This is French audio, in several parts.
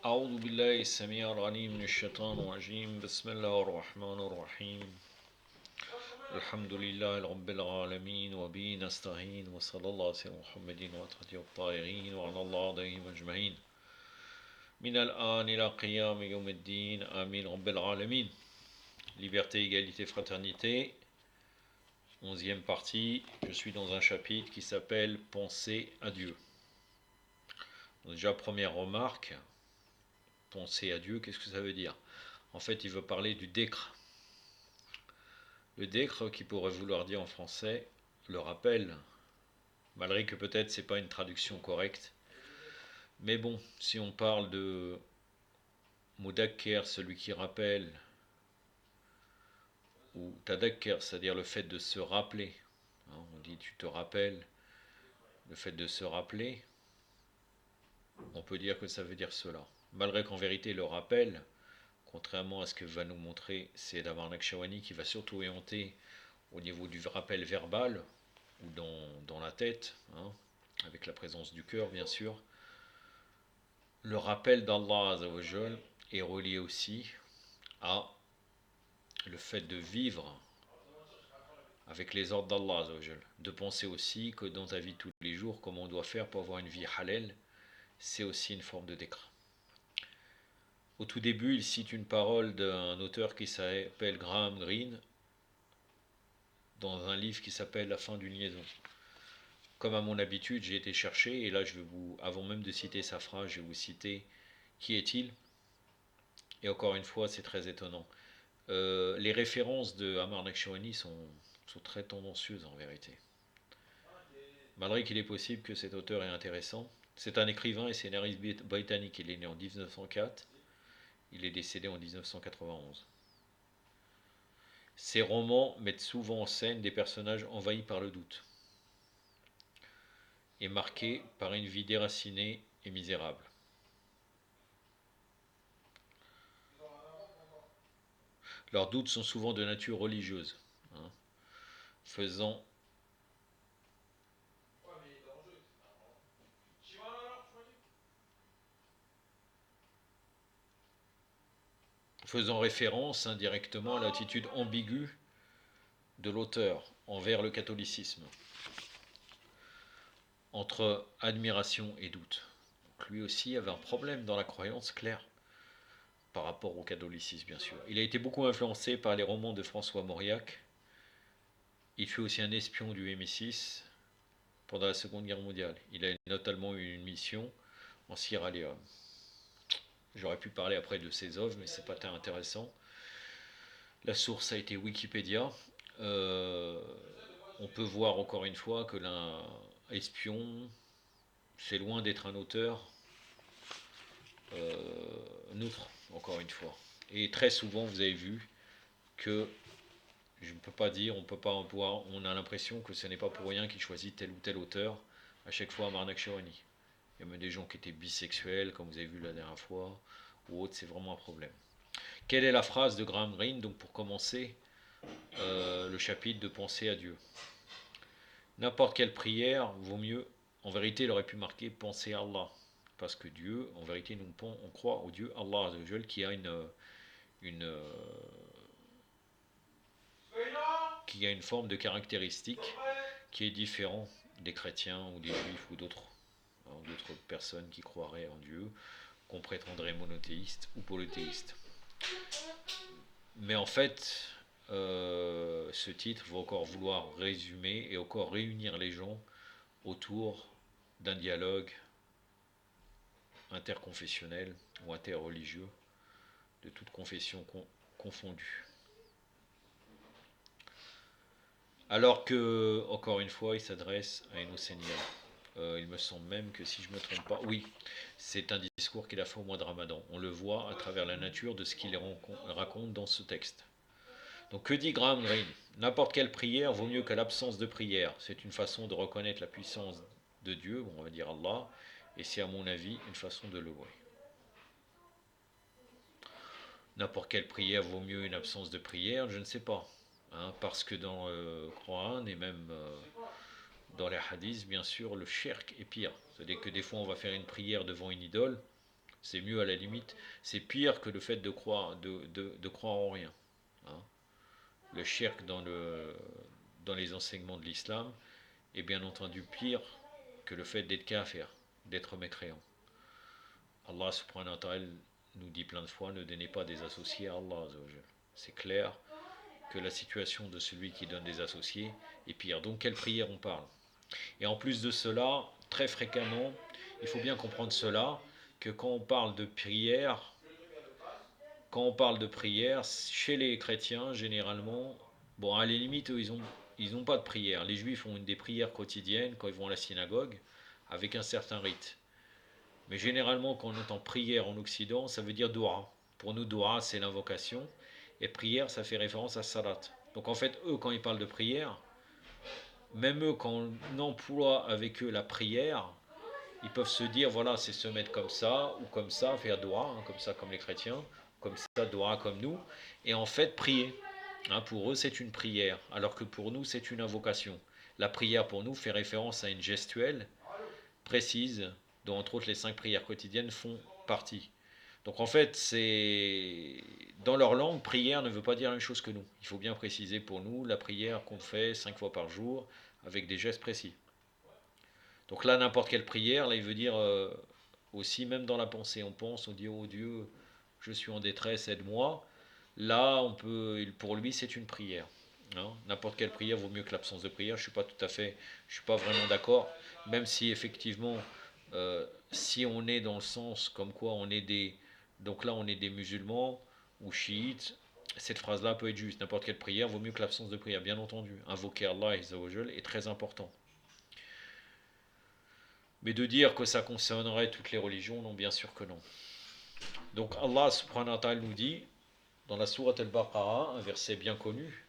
أعوذ بالله السميع العليم من الشيطان الرجيم بسم الله الرحمن الرحيم الحمد لله رب العالمين وبه نستعين وصلى الله على سيدنا محمد وعلى الطاهرين وعلى الله عليهم أجمعين من الآن إلى قيام يوم الدين آمين رب العالمين. Liberté, égalité, fraternité. 11e partie. Je suis dans un chapitre qui s'appelle Penser à Dieu. Donc déjà, première remarque. Penser à Dieu, qu'est-ce que ça veut dire? En fait, il veut parler du décre. Le décre qui pourrait vouloir dire en français le rappel, malgré que peut-être c'est pas une traduction correcte. Mais bon, si on parle de Mudakker, celui qui rappelle, ou Tadakker, c'est-à-dire le fait de se rappeler, hein, on dit tu te rappelles, le fait de se rappeler, on peut dire que ça veut dire cela. Malgré qu'en vérité le rappel, contrairement à ce que va nous montrer c'est Damar Nakshawani qui va surtout orienter au niveau du rappel verbal, ou dans la tête, hein, avec la présence du cœur bien sûr. Le rappel d'Allah Azzawajal est relié aussi à le fait de vivre avec les ordres d'Allah Azzawajal, de penser aussi que dans ta vie de tous les jours, comment on doit faire pour avoir une vie halal, c'est aussi une forme de décret. Au tout début, il cite une parole d'un auteur qui s'appelle Graham Greene dans un livre qui s'appelle La fin d'une liaison. Comme à mon habitude, j'ai été chercher, et là je vais vous, avant même de citer sa phrase, je vais vous citer qui est-il. Et encore une fois, c'est très étonnant. Les références de Amar Nakshawani sont très tendancieuses en vérité. Malgré qu'il est possible que cet auteur est intéressant. C'est un écrivain et scénariste britannique. Il est né en 1904. Il est décédé en 1991. Ses romans mettent souvent en scène des personnages envahis par le doute et marqués par une vie déracinée et misérable. Leurs doutes sont souvent de nature religieuse, hein, faisant référence indirectement à l'attitude ambiguë de l'auteur envers le catholicisme, entre admiration et doute. Donc lui aussi avait un problème dans la croyance claire par rapport au catholicisme, bien sûr. Il a été beaucoup influencé par les romans de François Mauriac. Il fut aussi un espion du MI6 pendant la Seconde Guerre mondiale. Il a notamment eu une mission en Sierra Leone. J'aurais pu parler après de ses œuvres, mais c'est pas très intéressant. La source a été Wikipédia. On peut voir encore une fois que l'un espion, c'est loin d'être un auteur neutre, encore une fois. Et très souvent, vous avez vu que, je ne peux pas dire, on peut pas en voir, on a l'impression que ce n'est pas pour rien qu'il choisit tel ou tel auteur, à chaque fois Amar Nakshawani. Il y a même des gens qui étaient bisexuels, comme vous avez vu la dernière fois, ou autre, c'est vraiment un problème. Quelle est la phrase de Graham Greene, donc pour commencer le chapitre de Penser à Dieu? N'importe quelle prière vaut mieux, en vérité, il aurait pu marquer Penser à Allah. Parce que Dieu, en vérité, on croit au Dieu Allah qui a une, qui a une forme de caractéristique qui est différente des chrétiens ou des juifs ou d'autres personnes qui croiraient en Dieu, qu'on prétendrait monothéiste ou polythéiste. Mais en fait, ce titre va encore vouloir résumer et encore réunir les gens autour d'un dialogue interconfessionnel ou interreligieux de toute confession confondue. Alors que, encore une fois, il s'adresse à Eno Seigneur. Il me semble même que si je ne me trompe pas, oui, c'est un discours qu'il a fait au mois de Ramadan. On le voit à travers la nature de ce qu'il raconte dans ce texte. Donc que dit Graham Greene? N'importe quelle prière vaut mieux que l'absence de prière. C'est une façon de reconnaître la puissance de Dieu, on va dire Allah, et c'est à mon avis une façon de le louer. N'importe quelle prière vaut mieux une absence de prière, je ne sais pas. Hein, parce que dans le Coran et même dans les hadiths, bien sûr, le shirk est pire. C'est-à-dire que des fois on va faire une prière devant une idole, C'est mieux à la limite. C'est pire que le fait de croire en rien. Hein. Le shirk dans les enseignements de l'islam est bien entendu pire que le fait d'être kafir, d'être mécréant. Allah subhanahu wa ta'ala nous dit plein de fois, ne donnez pas des associés à Allah. C'est clair que la situation de celui qui donne des associés est pire. Donc quelle prière on parle? Et en plus de cela, très fréquemment, il faut bien comprendre cela, que quand on parle de prière, chez les chrétiens, généralement, bon, à la limite, eux, ils n'ont pas de prière. Les juifs ont des prières quotidiennes quand ils vont à la synagogue, avec un certain rite. Mais généralement, quand on entend prière en Occident, ça veut dire dua. Pour nous, dua, c'est l'invocation. Et prière, ça fait référence à salat. Donc en fait, eux, quand ils parlent de prière, même eux, quand on emploie avec eux la prière, ils peuvent se dire, voilà, c'est se mettre comme ça, ou comme ça, faire dua, hein, comme ça, comme les chrétiens, comme ça, dua, comme nous. Et en fait, prier. Hein, pour eux, c'est une prière, alors que pour nous, c'est une invocation. La prière, pour nous, fait référence à une gestuelle précise, dont entre autres les 5 prières quotidiennes font partie. Donc en fait, c'est dans leur langue, prière ne veut pas dire la même chose que nous. Il faut bien préciser pour nous la prière qu'on fait 5 fois par jour avec des gestes précis. Donc là, n'importe quelle prière, là, il veut dire aussi, même dans la pensée, on pense, on dit oh Dieu, je suis en détresse, aide-moi. Là, pour lui, c'est une prière. Hein. N'importe quelle prière vaut mieux que l'absence de prière. Je suis pas vraiment d'accord. Même si effectivement, si on est dans le sens comme quoi donc là on est des musulmans ou chiites, cette phrase-là peut être juste. N'importe quelle prière vaut mieux que l'absence de prière, bien entendu. Invoquer Allah est très important. Mais de dire que ça concernerait toutes les religions, non, bien sûr que non. Donc Allah subhanahu wa ta'ala nous dit dans la sourate al-Baqarah, un verset bien connu,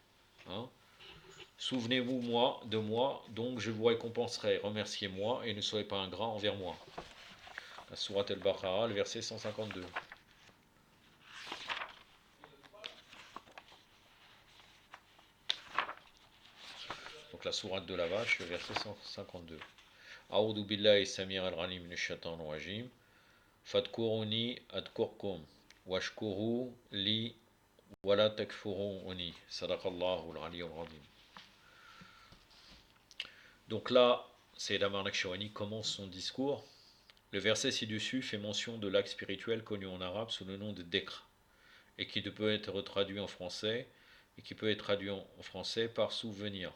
hein, souvenez-vous de moi, donc je vous récompenserai, remerciez-moi et ne soyez pas ingrats envers moi. La sourate al-Baqarah, le verset 152. Donc la sourate de la vache, le verset 152. A'udhu billahi samir al-ghanim min shaitan rajim. Fadkuruni adkurkum. Washkuru li wala takfuruni. Sadaqallahu al-ali al-ghadim. Donc là, Sayyid Amar Nakshawani commence son discours. Le verset ci-dessus fait mention de l'acte spirituel connu en arabe sous le nom de dhikr, et qui peut être traduit en français, par souvenir.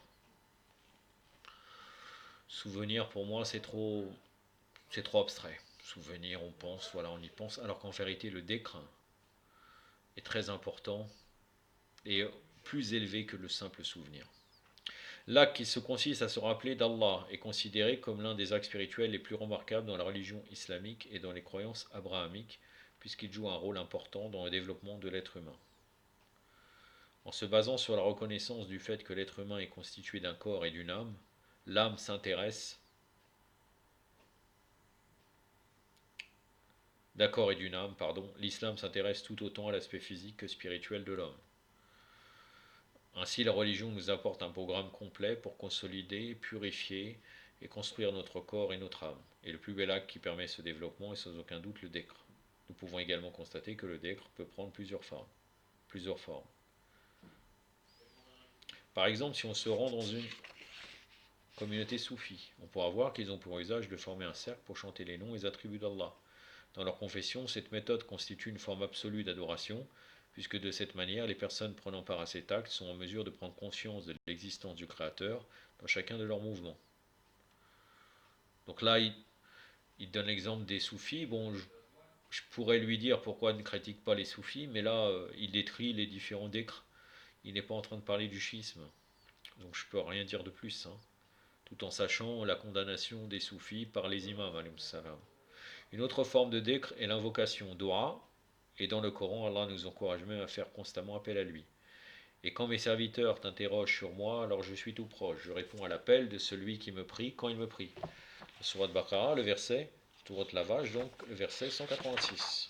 Souvenir, pour moi, c'est trop abstrait. Souvenir, on pense, voilà, on y pense, alors qu'en vérité, le dhikr est très important et plus élevé que le simple souvenir. L'acte qui se consiste à se rappeler d'Allah est considéré comme l'un des actes spirituels les plus remarquables dans la religion islamique et dans les croyances abrahamiques, puisqu'il joue un rôle important dans le développement de l'être humain. En se basant sur la reconnaissance du fait que l'être humain est constitué d'un corps et d'une âme, l'âme s'intéresse d'un corps et d'une âme, l'islam s'intéresse tout autant à l'aspect physique que spirituel de l'homme. Ainsi, la religion nous apporte un programme complet pour consolider, purifier et construire notre corps et notre âme. Et le plus bel acte qui permet ce développement est sans aucun doute le dhikr. Nous pouvons également constater que le dhikr peut prendre plusieurs formes. Par exemple, si on se rend dans une communauté soufie, on pourra voir qu'ils ont pour usage de former un cercle pour chanter les noms et les attributs d'Allah. Dans leur confession, cette méthode constitue une forme absolue d'adoration, puisque de cette manière, les personnes prenant part à cet acte sont en mesure de prendre conscience de l'existence du Créateur dans chacun de leurs mouvements. Donc là, il donne l'exemple des soufis. Bon, je pourrais lui dire pourquoi il ne critique pas les soufis, mais là, il décrit les différents dhikrs. Il n'est pas en train de parler du schisme. Donc je ne peux rien dire de plus, hein, tout en sachant la condamnation des soufis par les imams, alayhi salam. Une autre forme de dhikr est l'invocation dua, et dans le Coran, Allah nous encourage même à faire constamment appel à lui. Et quand mes serviteurs t'interrogent sur moi, alors je suis tout proche. Je réponds à l'appel de celui qui me prie quand il me prie. La sourate Baqarah, le verset, sourate la vache, donc le verset 186.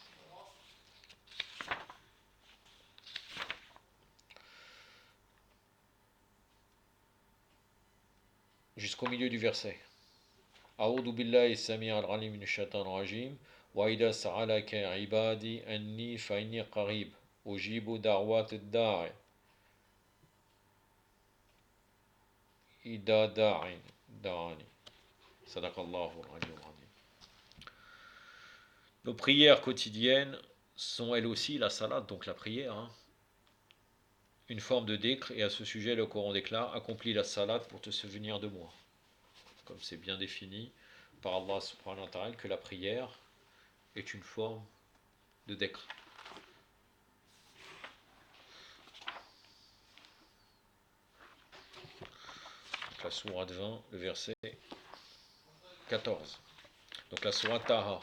Jusqu'au milieu du verset. A'udhu billahi sami al-alim min shaitan rajim. وإذا سألك عبادي أني فإني قريب أجيب دعوات الداعي إذا دعاني. صدق الله العلي العظيم. Nos prières quotidiennes sont elles aussi la salat, donc la prière, une forme de dhikr, et à ce sujet le Coran déclare: accomplis la salat pour te souvenir de moi. Comme c'est bien défini par Allah subhanahu wa ta'ala que la prière est une forme de dhikr. Donc la sourate 20, le verset 14. Donc la sourate Taha.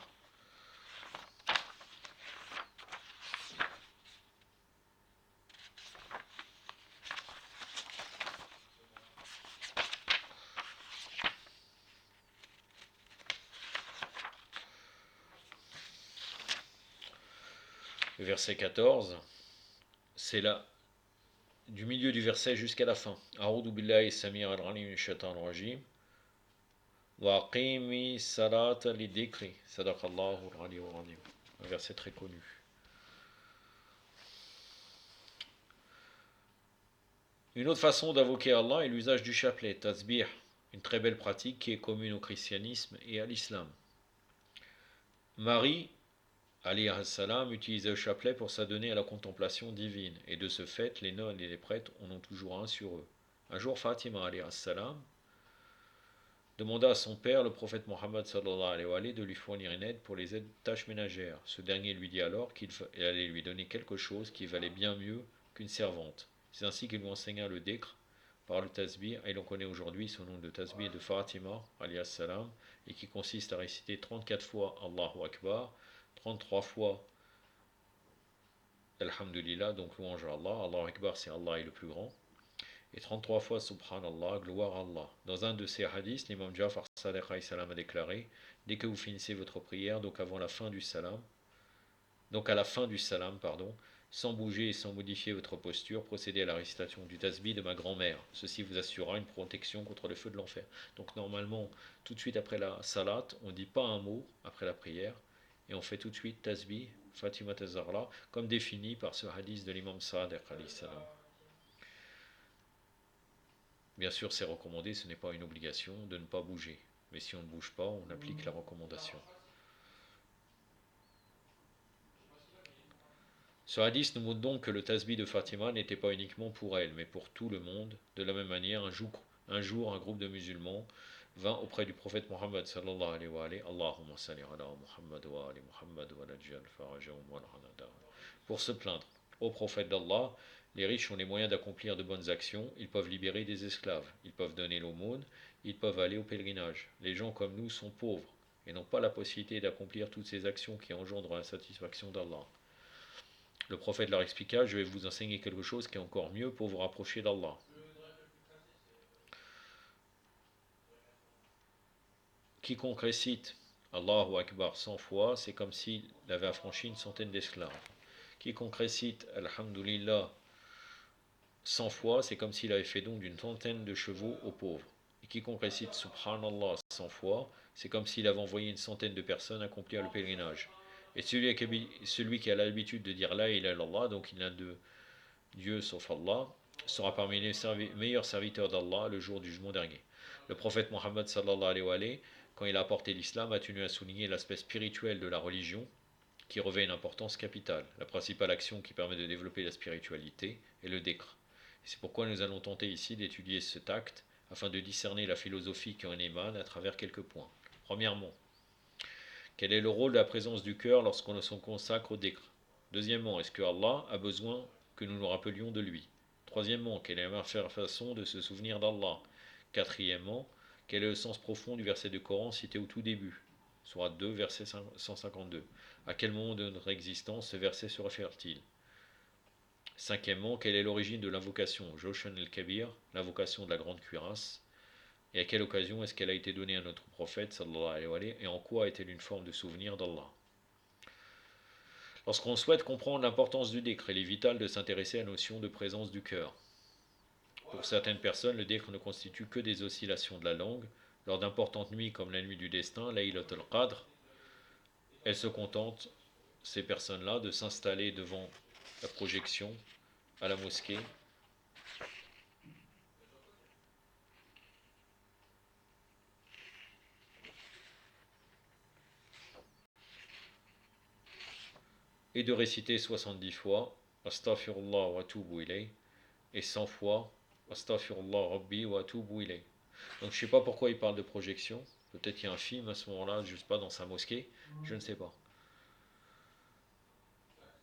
Le verset 14, c'est là, du milieu du verset jusqu'à la fin. A'udhu billahi samir al-alim min shaitan rajim. Wa aqimi salata li dhikri. Sadaqallahu al-ali al-azim. Un verset très connu. Une autre façon d'invoquer Allah est l'usage du chapelet, tasbih, une très belle pratique qui est commune au christianisme et à l'islam. Marie, alayhi salam, utilisait le chapelet pour s'adonner à la contemplation divine, et de ce fait, les nonnes et les prêtres en ont toujours un sur eux. Un jour, Fatima, alayhi salam, demanda à son père, le prophète Mohammed sallallahu alayhi wa sallam, de lui fournir une aide pour les tâches ménagères. Ce dernier lui dit alors qu'il allait lui donner quelque chose qui valait bien mieux qu'une servante. C'est ainsi qu'il lui enseigna le dhikr par le tasbih, et l'on connaît aujourd'hui son nom de tasbih de Fatima, alayhi salam, et qui consiste à réciter 34 fois Allahu Akbar, 33 fois Alhamdulillah, donc louange à Allah. Allahu Akbar, c'est Allah est le plus grand. Et 33 fois Subhanallah, gloire à Allah. Dans un de ces hadiths, l'imam Jafar Sadiq alayhi salam a déclaré: dès que vous finissez votre prière, donc avant la fin du salam, donc à la fin du salam, pardon, sans bouger et sans modifier votre posture, procédez à la récitation du tasbih de ma grand-mère. Ceci vous assurera une protection contre le feu de l'enfer. Donc normalement, tout de suite après la salat, on ne dit pas un mot après la prière, et on fait tout de suite tasbih, Fatima Tazarla, comme défini par ce hadith de l'imam Sadiq alayhi salam. Bien sûr, c'est recommandé, ce n'est pas une obligation de ne pas bouger. Mais si on ne bouge pas, on applique la recommandation. Ce hadith nous montre donc que le tasbih de Fatima n'était pas uniquement pour elle, mais pour tout le monde. De la même manière, un jour, un groupe de musulmans vint auprès du prophète Mohammed sallallahu alayhi wa sallam, Allahumma salli ala Muhammad wa ali Muhammad wa najjal farajahum wa al-hanada, pour se plaindre. Ô prophète d'Allah, les riches ont les moyens d'accomplir de bonnes actions, ils peuvent libérer des esclaves, ils peuvent donner l'aumône, ils peuvent aller au pèlerinage. Les gens comme nous sont pauvres et n'ont pas la possibilité d'accomplir toutes ces actions qui engendrent la satisfaction d'Allah. Le prophète leur expliqua: je vais vous enseigner quelque chose qui est encore mieux pour vous rapprocher d'Allah. Quiconque récite Allahu Akbar 100 fois, c'est comme s'il avait affranchi une centaine d'esclaves. Quiconque récite Alhamdulillah 100 fois, c'est comme s'il avait fait don d'une centaine de chevaux aux pauvres. Et quiconque récite Subhanallah 100 fois, c'est comme s'il avait envoyé une centaine de personnes accomplir le pèlerinage. Et celui qui a l'habitude de dire La ilaha illallah, donc il n'a de Dieu sauf Allah, sera parmi les meilleurs serviteurs d'Allah le jour du jugement dernier. Le prophète Mohammed sallallahu alayhi wa sallam, quand il a apporté l'islam, a tenu à souligner l'aspect spirituel de la religion, qui revêt une importance capitale. La principale action qui permet de développer la spiritualité est le dhikr. C'est pourquoi nous allons tenter ici d'étudier cet acte afin de discerner la philosophie qui en émane à travers quelques points. Premièrement, quel est le rôle de la présence du cœur lorsqu'on se consacre au dhikr? Deuxièmement, est-ce que Allah a besoin que nous nous rappelions de lui? Troisièmement, quelle est la meilleure façon de se souvenir d'Allah? Quatrièmement, quel est le sens profond du verset du Coran cité au tout début? Sourate 2, verset 152. À quel moment de notre existence ce verset se réfère-t-il? Cinquièmement, quelle est l'origine de l'invocation Joshan el-Kabir, l'invocation de la grande cuirasse? Et à quelle occasion est-ce qu'elle a été donnée à notre prophète sallallahu alayhi wa sallam, et en quoi est-elle une forme de souvenir d'Allah? Lorsqu'on souhaite comprendre l'importance du dhikr, il est vital de s'intéresser à la notion de présence du cœur. Pour certaines personnes, le dhikr ne constitue que des oscillations de la langue. Lors d'importantes nuits comme la nuit du destin, Laylatul Qadr, elles se contentent, ces personnes-là, de s'installer devant la projection à la mosquée et de réciter 70 fois Astaghfirullah wa atubu ilay et 100 fois Astaghfirullah Rabbi wa atubu ilay. Donc je ne sais pas pourquoi il parle de projection. Peut-être qu'il y a un film à ce moment-là, je ne sais pas, dans sa mosquée. Je ne sais pas.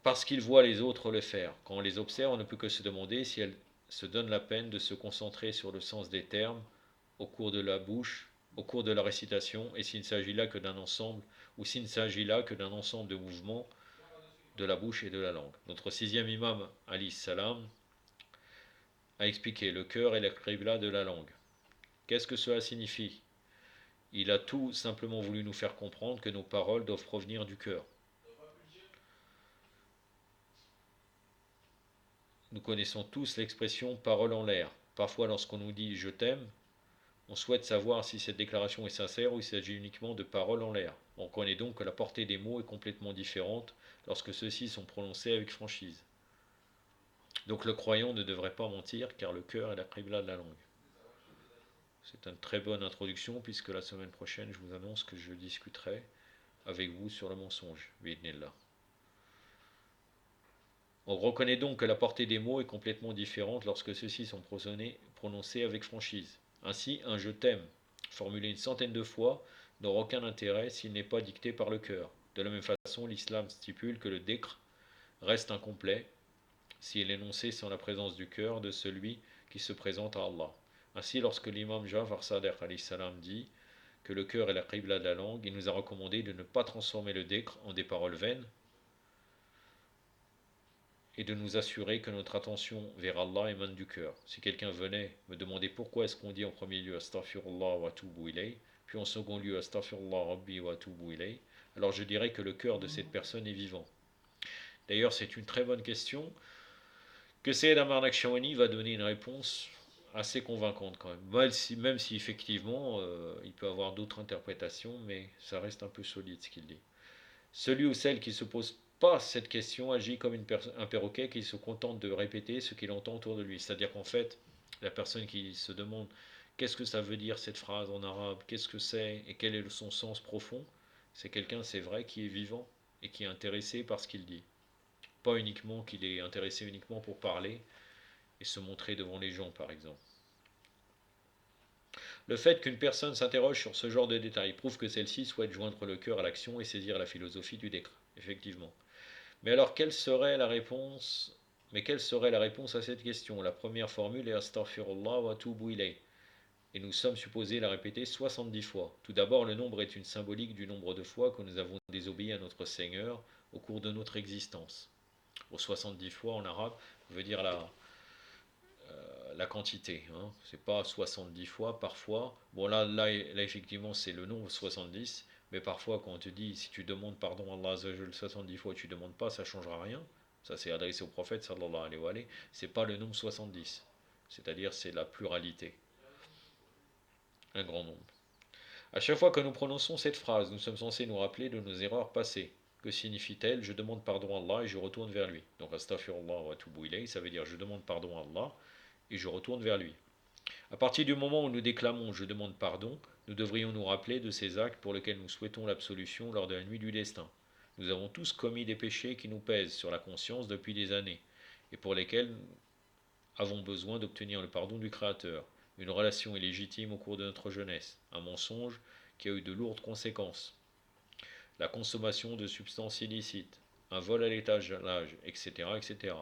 Parce qu'il voit les autres le faire. Quand on les observe, on ne peut que se demander si elles se donnent la peine de se concentrer sur le sens des termes au cours de la bouche, au cours de la récitation, et s'il ne s'agit là que d'un ensemble, ou s'il ne s'agit là que d'un ensemble de mouvements de la bouche et de la langue. Notre sixième imam, Ali Salam, a expliqué le cœur est la qibla de la langue. Qu'est-ce que cela signifie? Il a tout simplement voulu nous faire comprendre que nos paroles doivent provenir du cœur. Nous connaissons tous l'expression parole en l'air. Parfois, lorsqu'on nous dit je t'aime, on souhaite savoir si cette déclaration est sincère ou il s'agit uniquement de paroles en l'air. On connaît donc que la portée des mots est complètement différente lorsque ceux-ci sont prononcés avec franchise. Donc le croyant ne devrait pas mentir car le cœur est la qibla de la langue. C'est une très bonne introduction puisque la semaine prochaine je vous annonce que je discuterai avec vous sur le mensonge. Bidnillah. On reconnaît donc que la portée des mots est complètement différente lorsque ceux-ci sont prononcés avec franchise. Ainsi, un je t'aime, formulé une centaine de fois, n'aura aucun intérêt s'il n'est pas dicté par le cœur. De la même façon, l'islam stipule que le dhikr reste incomplet s'il est énoncé sans la présence du cœur de celui qui se présente à Allah. Ainsi, lorsque l'imam Ja'far Sadiq salam dit que le cœur est la qibla de la langue, il nous a recommandé de ne pas transformer le dhikr en des paroles vaines et de nous assurer que notre attention vers Allah émane du cœur. Si quelqu'un venait me demander pourquoi est-ce qu'on dit en premier lieu Astaghfirullah wa atubu ilay, puis en second lieu Astaghfirullah Rabbi wa atubu ilay, alors je dirais que le cœur de cette personne est vivant. D'ailleurs, c'est une très bonne question que Sayyid Amar Nakshawani va donner une réponse assez convaincante quand même. Même si effectivement il peut avoir d'autres interprétations, mais ça reste un peu solide ce qu'il dit. Celui ou celle qui se pose pas cette question agit comme un perroquet qui se contente de répéter ce qu'il entend autour de lui. C'est-à-dire qu'en fait, la personne qui se demande qu'est-ce que ça veut dire cette phrase en arabe, qu'est-ce que c'est et quel est son sens profond, c'est quelqu'un, c'est vrai, qui est vivant et qui est intéressé par ce qu'il dit. Pas uniquement qu'il est intéressé uniquement pour parler et se montrer devant les gens, par exemple. Le fait qu'une personne s'interroge sur ce genre de détails prouve que celle-ci souhaite joindre le cœur à l'action et saisir la philosophie du dhikr, effectivement. Mais alors, quelle serait la réponse à cette question? La première formule est Astaghfirullah wa atubu ilay. Et nous sommes supposés la répéter 70 fois. Tout d'abord, le nombre est une symbolique du nombre de fois que nous avons désobéi à notre Seigneur au cours de notre existence. Au 70 fois en arabe veut dire la quantité. Hein. C'est pas 70 fois, parfois. Bon, là effectivement, c'est le nombre 70. Mais parfois, quand on te dit, si tu demandes pardon à Allah Azzawajal 70 fois et tu ne demandes pas, ça ne changera rien. Ça, c'est adressé au prophète, sallallahu alayhi wa alayhi. C'est pas le nombre 70. C'est-à-dire, c'est la pluralité. Un grand nombre. À chaque fois que nous prononçons cette phrase, nous sommes censés nous rappeler de nos erreurs passées. Que signifie-t-elle? Je demande pardon à Allah et je retourne vers lui. Donc, astaghfirullah wa atubu ilayh, ça veut dire je demande pardon à Allah et je retourne vers lui. À partir du moment où nous déclamons je demande pardon, nous devrions nous rappeler de ces actes pour lesquels nous souhaitons l'absolution lors de la nuit du destin. Nous avons tous commis des péchés qui nous pèsent sur la conscience depuis des années, et pour lesquels nous avons besoin d'obtenir le pardon du Créateur. Une relation illégitime au cours de notre jeunesse, un mensonge qui a eu de lourdes conséquences, la consommation de substances illicites, un vol à l'étage, etc., etc.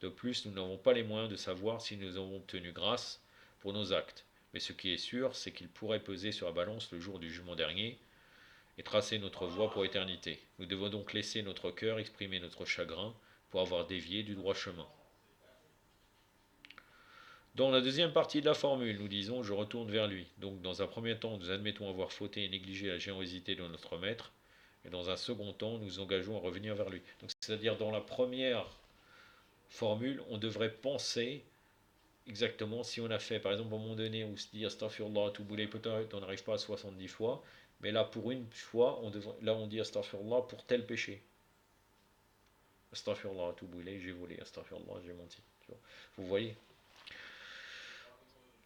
De plus, nous n'avons pas les moyens de savoir si nous avons obtenu grâce pour nos actes. Mais ce qui est sûr, c'est qu'il pourrait peser sur la balance le jour du jugement dernier et tracer notre voie pour l'éternité. Nous devons donc laisser notre cœur exprimer notre chagrin pour avoir dévié du droit chemin. Dans la deuxième partie de la formule, nous disons je retourne vers lui. Donc dans un premier temps, nous admettons avoir fauté et négligé la générosité de notre maître. Et dans un second temps, nous engageons à revenir vers lui. Donc c'est-à-dire dans la première formule, on devrait penser exactement si on a fait, par exemple, à un moment donné, où se dit Astaghfirullah, tout boulet, peut-être on n'arrive pas à 70 fois, Mais là, pour une fois, là on dit astaghfirullah pour tel péché. Astaghfirullah, tout brûlé, j'ai volé. Astaghfirullah, j'ai menti. Vous voyez?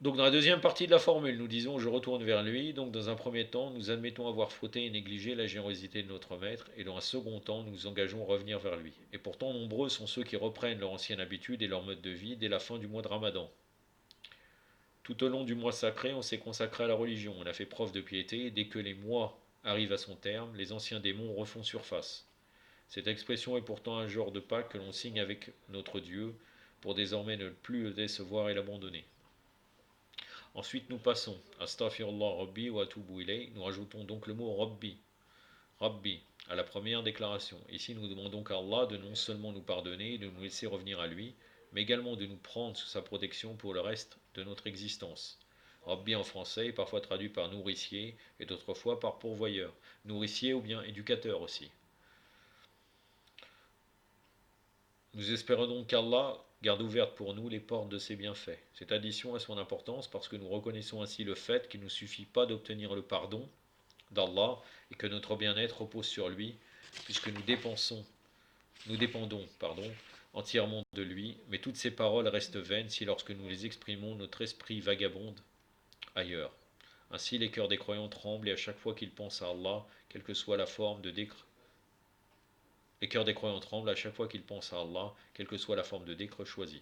Donc dans la deuxième partie de la formule, nous disons je retourne vers lui. Donc dans un premier temps, nous admettons avoir fauté et négligé la générosité de notre maître, et dans un second temps, nous nous engageons à revenir vers lui. Et pourtant, nombreux sont ceux qui reprennent leur ancienne habitude et leur mode de vie dès la fin du mois de Ramadan. Tout au long du mois sacré, on s'est consacré à la religion, on a fait preuve de piété, et dès que les mois arrivent à son terme, les anciens démons refont surface. Cette expression est pourtant un genre de pacte que l'on signe avec notre Dieu, pour désormais ne plus le décevoir et l'abandonner. Ensuite, nous passons à Astaghfirullah Rabbi wa atubu ilay. Nous rajoutons donc le mot Rabbi, Rabbi, à la première déclaration. Ici, nous demandons à Allah de non seulement nous pardonner et de nous laisser revenir à lui, mais également de nous prendre sous sa protection pour le reste de notre existence. Rabbi en français est parfois traduit par nourricier et d'autres fois par pourvoyeur, nourricier ou bien éducateur aussi. Nous espérons donc qu'Allah garde ouvertes pour nous les portes de ses bienfaits. Cette addition a son importance parce que nous reconnaissons ainsi le fait qu'il ne nous suffit pas d'obtenir le pardon d'Allah et que notre bien-être repose sur lui, puisque nous dépendons, entièrement de lui, mais toutes ces paroles restent vaines si lorsque nous les exprimons, notre esprit vagabonde ailleurs. Ainsi les cœurs des croyants tremblent et à chaque fois qu'ils pensent à Allah, quelle que soit la forme de décre, les cœurs des croyants tremblent à chaque fois qu'ils pensent à Allah, quelle que soit la forme de décre choisie.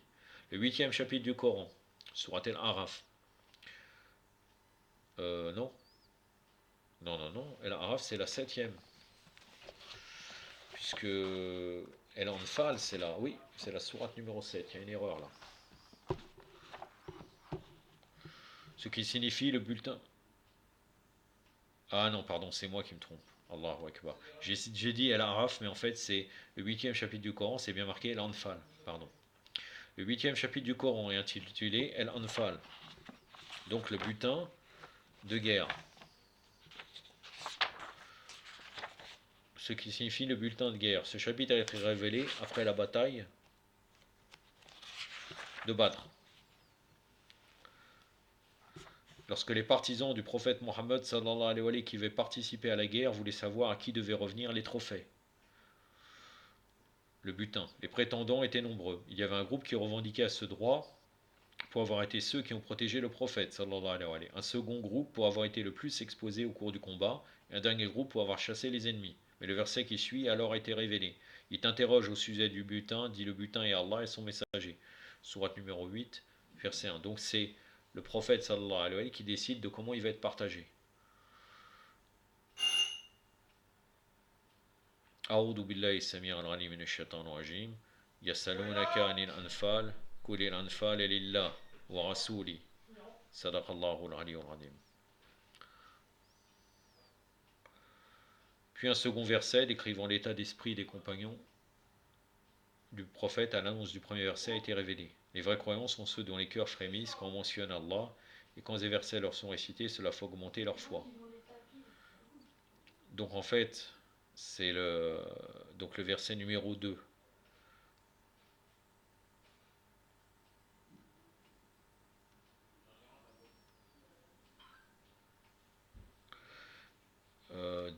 Le 8e chapitre du Coran, Surat al-Araf. Non, non. Al-Araf c'est la 7e. Puisque El-Anfal, c'est là. Oui, c'est la sourate numéro 7. Il y a une erreur là. Ce qui signifie le bulletin. Ah non, pardon, c'est moi qui me trompe. Allahu Akbar. J'ai dit El-Araf, mais en fait, c'est le 8e chapitre du Coran, c'est bien marqué El-Anfal. Pardon. Le 8e chapitre du Coran est intitulé El-Anfal. Donc le butin de guerre. Ce qui signifie le bulletin de guerre. Ce chapitre a été révélé après la bataille de Badr. Lorsque les partisans du prophète Mohammed sallallahu alayhi wa sallam qui avaient participé à la guerre voulaient savoir à qui devaient revenir les trophées, le butin, les prétendants étaient nombreux. Il y avait un groupe qui revendiquait à ce droit pour avoir été ceux qui ont protégé le prophète sallallahu alayhi wa sallam, un second groupe pour avoir été le plus exposé au cours du combat, et un dernier groupe pour avoir chassé les ennemis. Mais le verset qui suit a alors été révélé. Il t'interroge au sujet du butin, dit le butin est Allah et son messager. Sourate numéro 8, verset 1. Donc c'est le prophète sallallahu alayhi wa sallam qui décide de comment il va être partagé. أعوذ بالله السميع العليم من الشيطان الرجيم يسألونك عن الأنفال قل الأنفال لله ورسوله صدق الله العلي العظيم. Puis un second verset décrivant l'état d'esprit des compagnons du prophète à l'annonce du premier verset a été révélé. Les vrais croyants sont ceux dont les cœurs frémissent quand on mentionne Allah, et quand ces versets leur sont récités, cela fait augmenter leur foi. Donc en fait, c'est le verset numéro 2.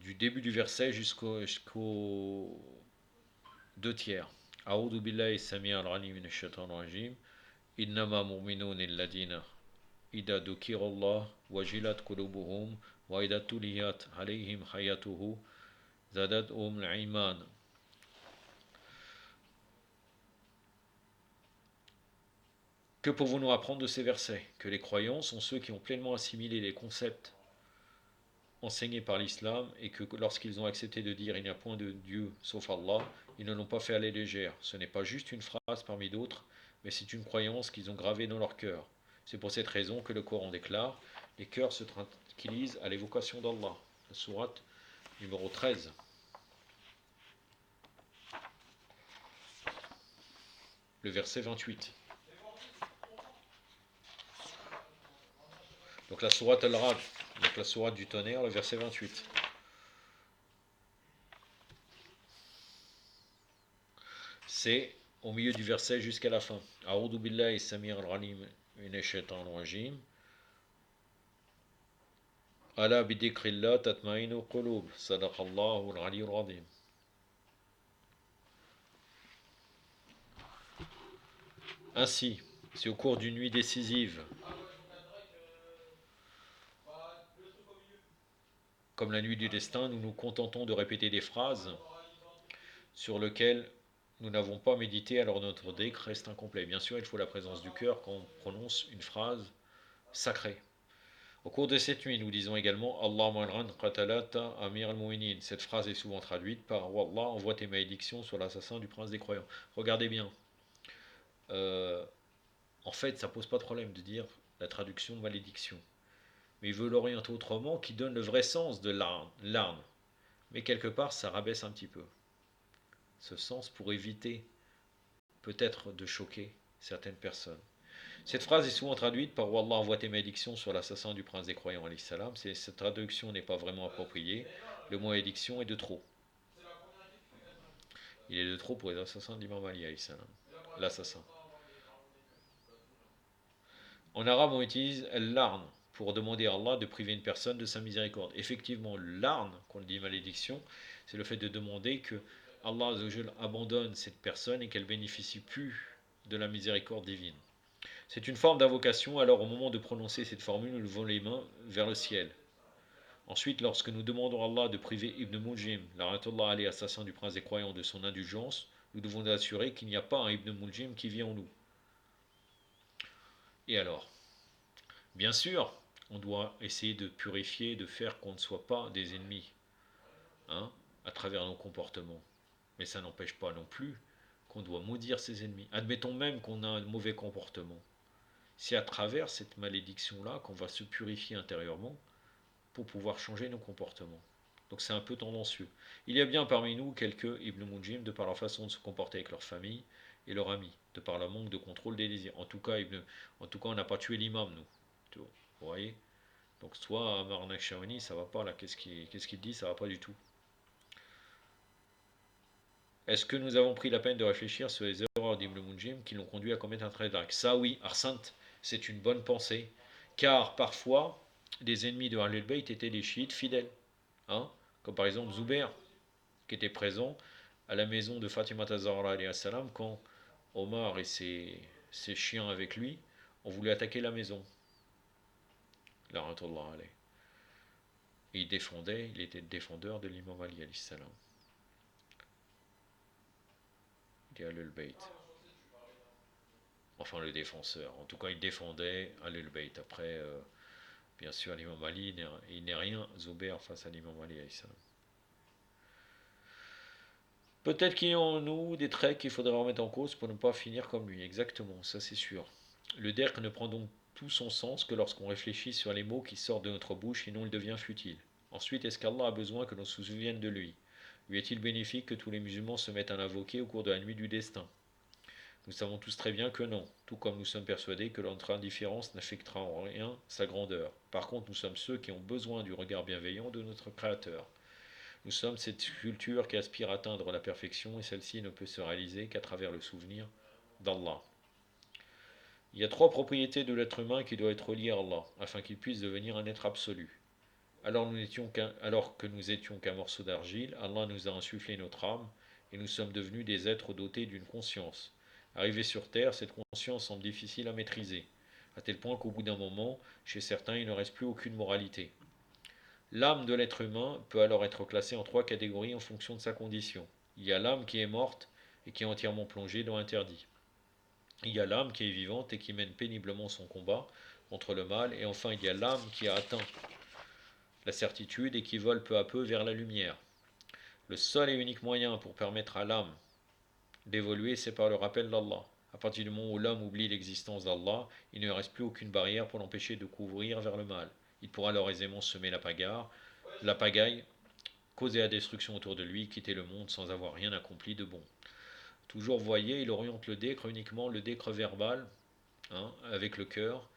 Du début du verset jusqu'au 2 tiers. A'udhu billahi sami'a al-alim minash shaitanir rajim. Innama mu'minun alladhina idha dhukira Allah wajilat qulubuhum wa idha tuliyat alayhim ayatuhu zadatuhum al-iman. Que pouvons-nous apprendre de ces versets? Que les croyants sont ceux qui ont pleinement assimilé les concepts enseignés par l'islam et que lorsqu'ils ont accepté de dire il n'y a point de Dieu sauf Allah, ils ne l'ont pas fait à la légère. Ce n'est pas juste une phrase parmi d'autres, mais c'est une croyance qu'ils ont gravée dans leur cœur. C'est pour cette raison que le Coran déclare les cœurs se tranquillisent à l'évocation d'Allah. La sourate numéro 13. Le verset 28. Donc la sourate Al-Rad, donc la sourate du tonnerre, le verset 28. C'est au milieu du verset jusqu'à la fin. A'udhu billahi samir al-alim minash shaitanir rajim. Ala bidikrillah tatmainu qulub. Sadaqallahu al-aliyyul azim. Ainsi, c'est au cours d'une nuit décisive, comme la nuit du destin, nous nous contentons de répéter des phrases sur lesquelles nous n'avons pas médité, alors notre dhikr reste incomplet. Bien sûr, il faut la présence du cœur quand on prononce une phrase sacrée. Au cours de cette nuit, nous disons également Allahumma al-ran qatalata amir al-mu'minin. Cette phrase est souvent traduite par Wallah, envoie tes malédictions sur l'assassin du prince des croyants. Regardez bien. Euh, en fait, ça pose pas de problème de dire la traduction malédiction. Mais il veut l'orienter autrement qui donne le vrai sens de l'arme. Mais quelque part, ça rabaisse un petit peu ce sens pour éviter peut-être de choquer certaines personnes. Cette phrase est souvent traduite par Wallah envoie tes malédictions sur l'assassin du prince des croyants. Cette traduction n'est pas vraiment appropriée. Le mot malédiction est de trop. Il est de trop pour les assassins d'Imam Ali, l'assassin. En arabe, on utilise l'arn pour demander à Allah de priver une personne de sa miséricorde. Effectivement, l'arn, qu'on dit malédiction, c'est le fait de demander que Allah abandonne cette personne et qu'elle bénéficie plus de la miséricorde divine. C'est une forme d'invocation, alors au moment de prononcer cette formule, nous levons les mains vers le ciel. Ensuite, lorsque nous demandons à Allah de priver Ibn Muljim, l'arrêtullah Ali, assassin du prince des croyants, de son indulgence, nous devons nous assurer qu'il n'y a pas un Ibn Muljim qui vit en nous. Et alors, bien sûr, on doit essayer de purifier, de faire qu'on ne soit pas des ennemis, à travers nos comportements. Mais ça n'empêche pas non plus qu'on doit maudire ses ennemis. Admettons même qu'on a un mauvais comportement. C'est à travers cette malédiction-là qu'on va se purifier intérieurement pour pouvoir changer nos comportements. Donc c'est un peu tendancieux. Il y a bien parmi nous quelques Ibn Mujim de par leur façon de se comporter avec leur famille et leurs amis, de par leur manque de contrôle des désirs. En tout cas, on n'a pas tué l'imam, nous. Vous voyez. Donc soit Amar Nakshawani, ça va pas là. Qu'est-ce qu'il dit? Ça va pas du tout. Est-ce que nous avons pris la peine de réfléchir sur les erreurs d'Ibn Munjim qui l'ont conduit à commettre un trait d'arc? Ça oui, Arsant, c'est une bonne pensée, car parfois, des ennemis de Ahlul Bayt étaient des chiites fidèles, comme par exemple Zubair, qui était présent à la maison de Fatima Zahra quand Omar et ses chiens avec lui ont voulu attaquer la maison. Et il était le défendeur de l'imam Ali alayhi salam. Ahlul Bayt. Enfin, le défenseur. En tout cas, il défendait Ahlul Bayt. Après, bien sûr, l'imam Ali, il n'est rien, Zubair, face à l'imam Ali. Peut-être qu'il y a en nous des traits qu'il faudrait remettre en cause pour ne pas finir comme lui. Exactement, ça c'est sûr. Le derk ne prend donc tout son sens que lorsqu'on réfléchit sur les mots qui sortent de notre bouche, sinon il devient futile. Ensuite, est-ce qu'Allah a besoin que l'on se souvienne de lui? Lui est-il bénéfique que tous les musulmans se mettent à l'invoquer au cours de la nuit du destin? Nous savons tous très bien que non, tout comme nous sommes persuadés que notre indifférence n'affectera en rien sa grandeur. Par contre, nous sommes ceux qui ont besoin du regard bienveillant de notre Créateur. Nous sommes cette culture qui aspire à atteindre la perfection et celle-ci ne peut se réaliser qu'à travers le souvenir d'Allah. Il y a trois propriétés de l'être humain qui doivent être liées à Allah, afin qu'il puisse devenir un être absolu. Alors que nous étions qu'un morceau d'argile, Allah nous a insufflé notre âme et nous sommes devenus des êtres dotés d'une conscience. Arrivés sur Terre, cette conscience semble difficile à maîtriser, à tel point qu'au bout d'un moment, chez certains, il ne reste plus aucune moralité. L'âme de l'être humain peut alors être classée en trois catégories en fonction de sa condition. Il y a l'âme qui est morte et qui est entièrement plongée dans l'interdit. Il y a l'âme qui est vivante et qui mène péniblement son combat contre le mal. Et enfin, il y a l'âme qui a atteint la certitude et qui vole peu à peu vers la lumière. Le seul et unique moyen pour permettre à l'âme d'évoluer, c'est par le rappel d'Allah. À partir du moment où l'homme oublie l'existence d'Allah, il ne reste plus aucune barrière pour l'empêcher de couvrir vers le mal. Il pourra alors aisément semer la pagaille, causer la destruction autour de lui, quitter le monde sans avoir rien accompli de bon. Toujours, voyez, il oriente le décre uniquement le décre verbal, avec le cœur,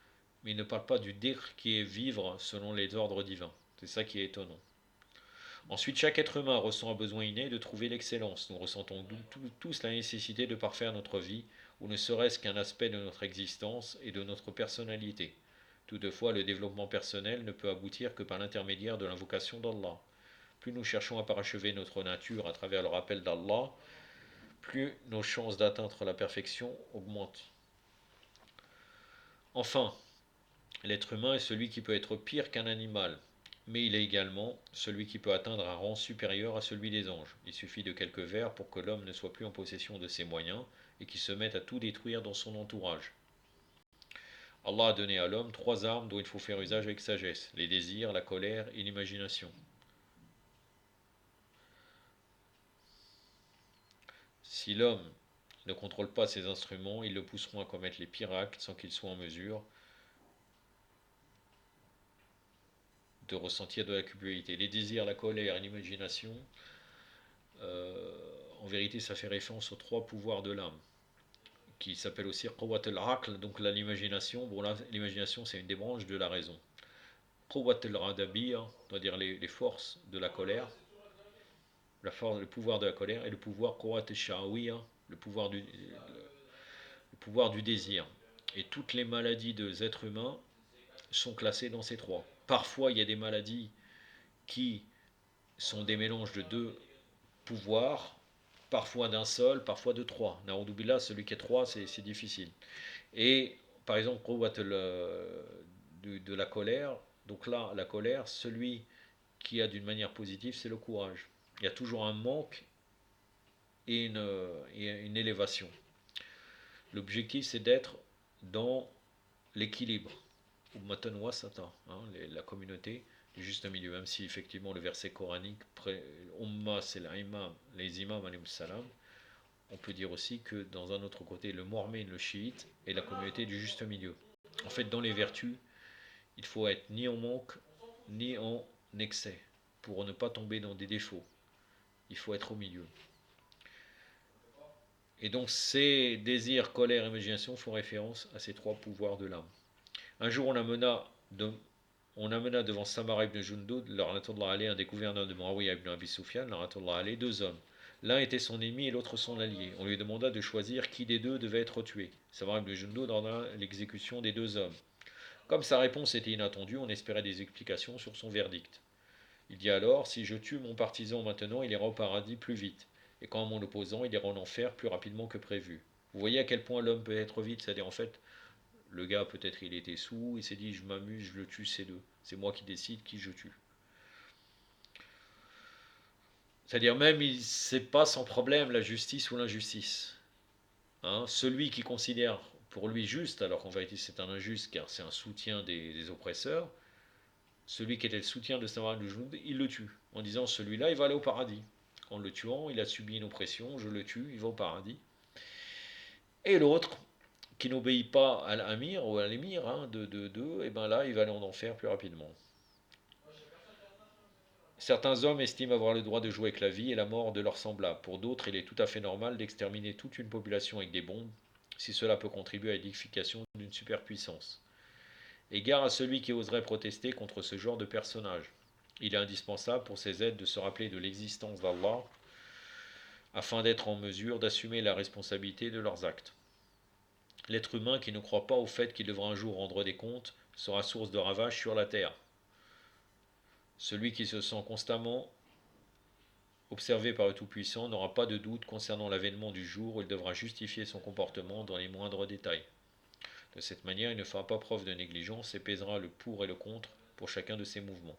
mais il ne parle pas du décre qui est vivre selon les ordres divins. C'est ça qui est étonnant. Ensuite, chaque être humain ressent un besoin inné de trouver l'excellence. Nous ressentons tous la nécessité de parfaire notre vie, ou ne serait-ce qu'un aspect de notre existence et de notre personnalité. Toutefois, le développement personnel ne peut aboutir que par l'intermédiaire de l'invocation d'Allah. Plus nous cherchons à parachever notre nature à travers le rappel d'Allah, plus nos chances d'atteindre la perfection augmentent. Enfin, l'être humain est celui qui peut être pire qu'un animal, mais il est également celui qui peut atteindre un rang supérieur à celui des anges. Il suffit de quelques vers pour que l'homme ne soit plus en possession de ses moyens et qu'il se mette à tout détruire dans son entourage. Allah a donné à l'homme 3 armes dont il faut faire usage avec sagesse, les désirs, la colère et l'imagination. Si l'homme ne contrôle pas ces instruments, ils le pousseront à commettre les pires actes sans qu'il soit en mesure de ressentir de la culpabilité. Les désirs, la colère et l'imagination, en vérité, ça fait référence aux 3 pouvoirs de l'âme, qui s'appelle aussi Qawwat al-Aql, donc là, l'imagination. Bon, là, l'imagination, c'est une des branches de la raison. Qawwat al-Radabiyya, c'est-à-dire les forces de la colère, le pouvoir de la colère, et le pouvoir Qawwat al-Sha'awiyya, le pouvoir du désir. Et toutes les maladies des êtres humains sont classées dans ces 3. Parfois, il y a des maladies qui sont des mélanges de 2 pouvoirs, parfois d'un seul, parfois de 3. Naoudoubillah, celui qui est 3, c'est difficile. Et par exemple, de la colère, donc là, la colère, celui qui a d'une manière positive, c'est le courage. Il y a toujours un manque et une élévation. L'objectif, c'est d'être dans l'équilibre. Ummatan wasata, la communauté du juste milieu. Même si effectivement le verset coranique, Umma c'est l'imam, les imams alayhi salam, on peut dire aussi que dans un autre côté, le mu'min, le chiite, est la communauté du juste milieu. En fait, dans les vertus, il faut être ni en manque, ni en excès, pour ne pas tomber dans des défauts. Il faut être au milieu. Et donc ces désirs, colère et imagination font référence à ces 3 pouvoirs de l'âme. Un jour, on amena devant Samara ibn Jundud, un des gouverneurs de Muawiyah ibn Abi Sufyan, 2 hommes. L'un était son ennemi et l'autre son allié. On lui demanda de choisir qui des 2 devait être tué. Samara ibn Jundud ordonna l'exécution des 2 hommes. Comme sa réponse était inattendue, on espérait des explications sur son verdict. Il dit alors, si je tue mon partisan maintenant, il ira au paradis plus vite. Et quand mon opposant, il ira en enfer plus rapidement que prévu. Vous voyez à quel point l'homme peut être vite, c'est-à-dire en fait, le gars, peut-être il était sous, il s'est dit je m'amuse, je le tue, c'est 2. C'est moi qui décide qui je tue. C'est-à-dire même, c'est pas sans problème la justice ou l'injustice. Celui qui considère pour lui juste, alors qu'en vérité c'est un injuste car c'est un soutien des oppresseurs, celui qui était le soutien de Samara ibn Jundud, il le tue, en disant celui-là il va aller au paradis. En le tuant, il a subi une oppression, je le tue, il va au paradis. Et l'autre, qui n'obéit pas à l'amir ou à l'émir et ben là il va aller en enfer plus rapidement. Certains hommes estiment avoir le droit de jouer avec la vie et la mort de leurs semblables. Pour d'autres, il est tout à fait normal d'exterminer toute une population avec des bombes, si cela peut contribuer à l'édification d'une superpuissance. Égard à celui qui oserait protester contre ce genre de personnage. Il est indispensable pour ces êtres de se rappeler de l'existence d'Allah afin d'être en mesure d'assumer la responsabilité de leurs actes. L'être humain qui ne croit pas au fait qu'il devra un jour rendre des comptes sera source de ravages sur la terre. Celui qui se sent constamment observé par le Tout-Puissant n'aura pas de doute concernant l'avènement du jour où il devra justifier son comportement dans les moindres détails. De cette manière, il ne fera pas preuve de négligence et pèsera le pour et le contre pour chacun de ses mouvements.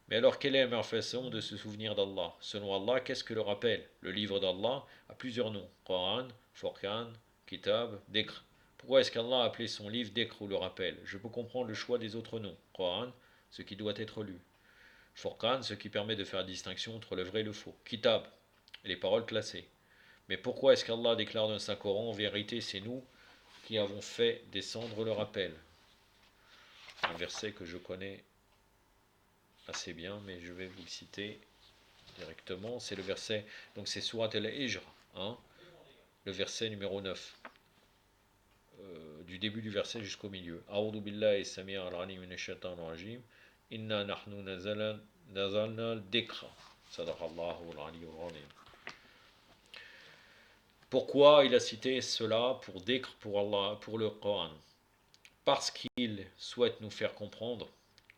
Mais alors, quelle est la meilleure façon de se souvenir d'Allah? Selon Allah, qu'est-ce que le rappel? Le livre d'Allah a plusieurs noms: Coran, Furqan, Kitab, Dhikr. Pourquoi est-ce qu'Allah a appelé son livre Dhikr ou le rappel? Je peux comprendre le choix des autres noms. Coran, ce qui doit être lu. Furqan, ce qui permet de faire la distinction entre le vrai et le faux. Kitab, les paroles classées. Mais pourquoi est-ce qu'Allah déclare dans le Saint-Coran, en vérité, c'est nous qui avons fait descendre le rappel? Un verset que je connais assez bien, mais je vais vous le citer directement. C'est le verset, donc c'est Surat al-Hijr, le verset numéro 9. Du début du verset jusqu'au milieu. A'udhu billahi sami' al-alim minash shaitanir rajim. Inna nahnu nazalna al-dhikra. Sadaqallahu al-aliyyul azim. Pourquoi il a cité cela pour Dhikr, pour Allah, pour le Coran? parce qu'il souhaite nous faire comprendre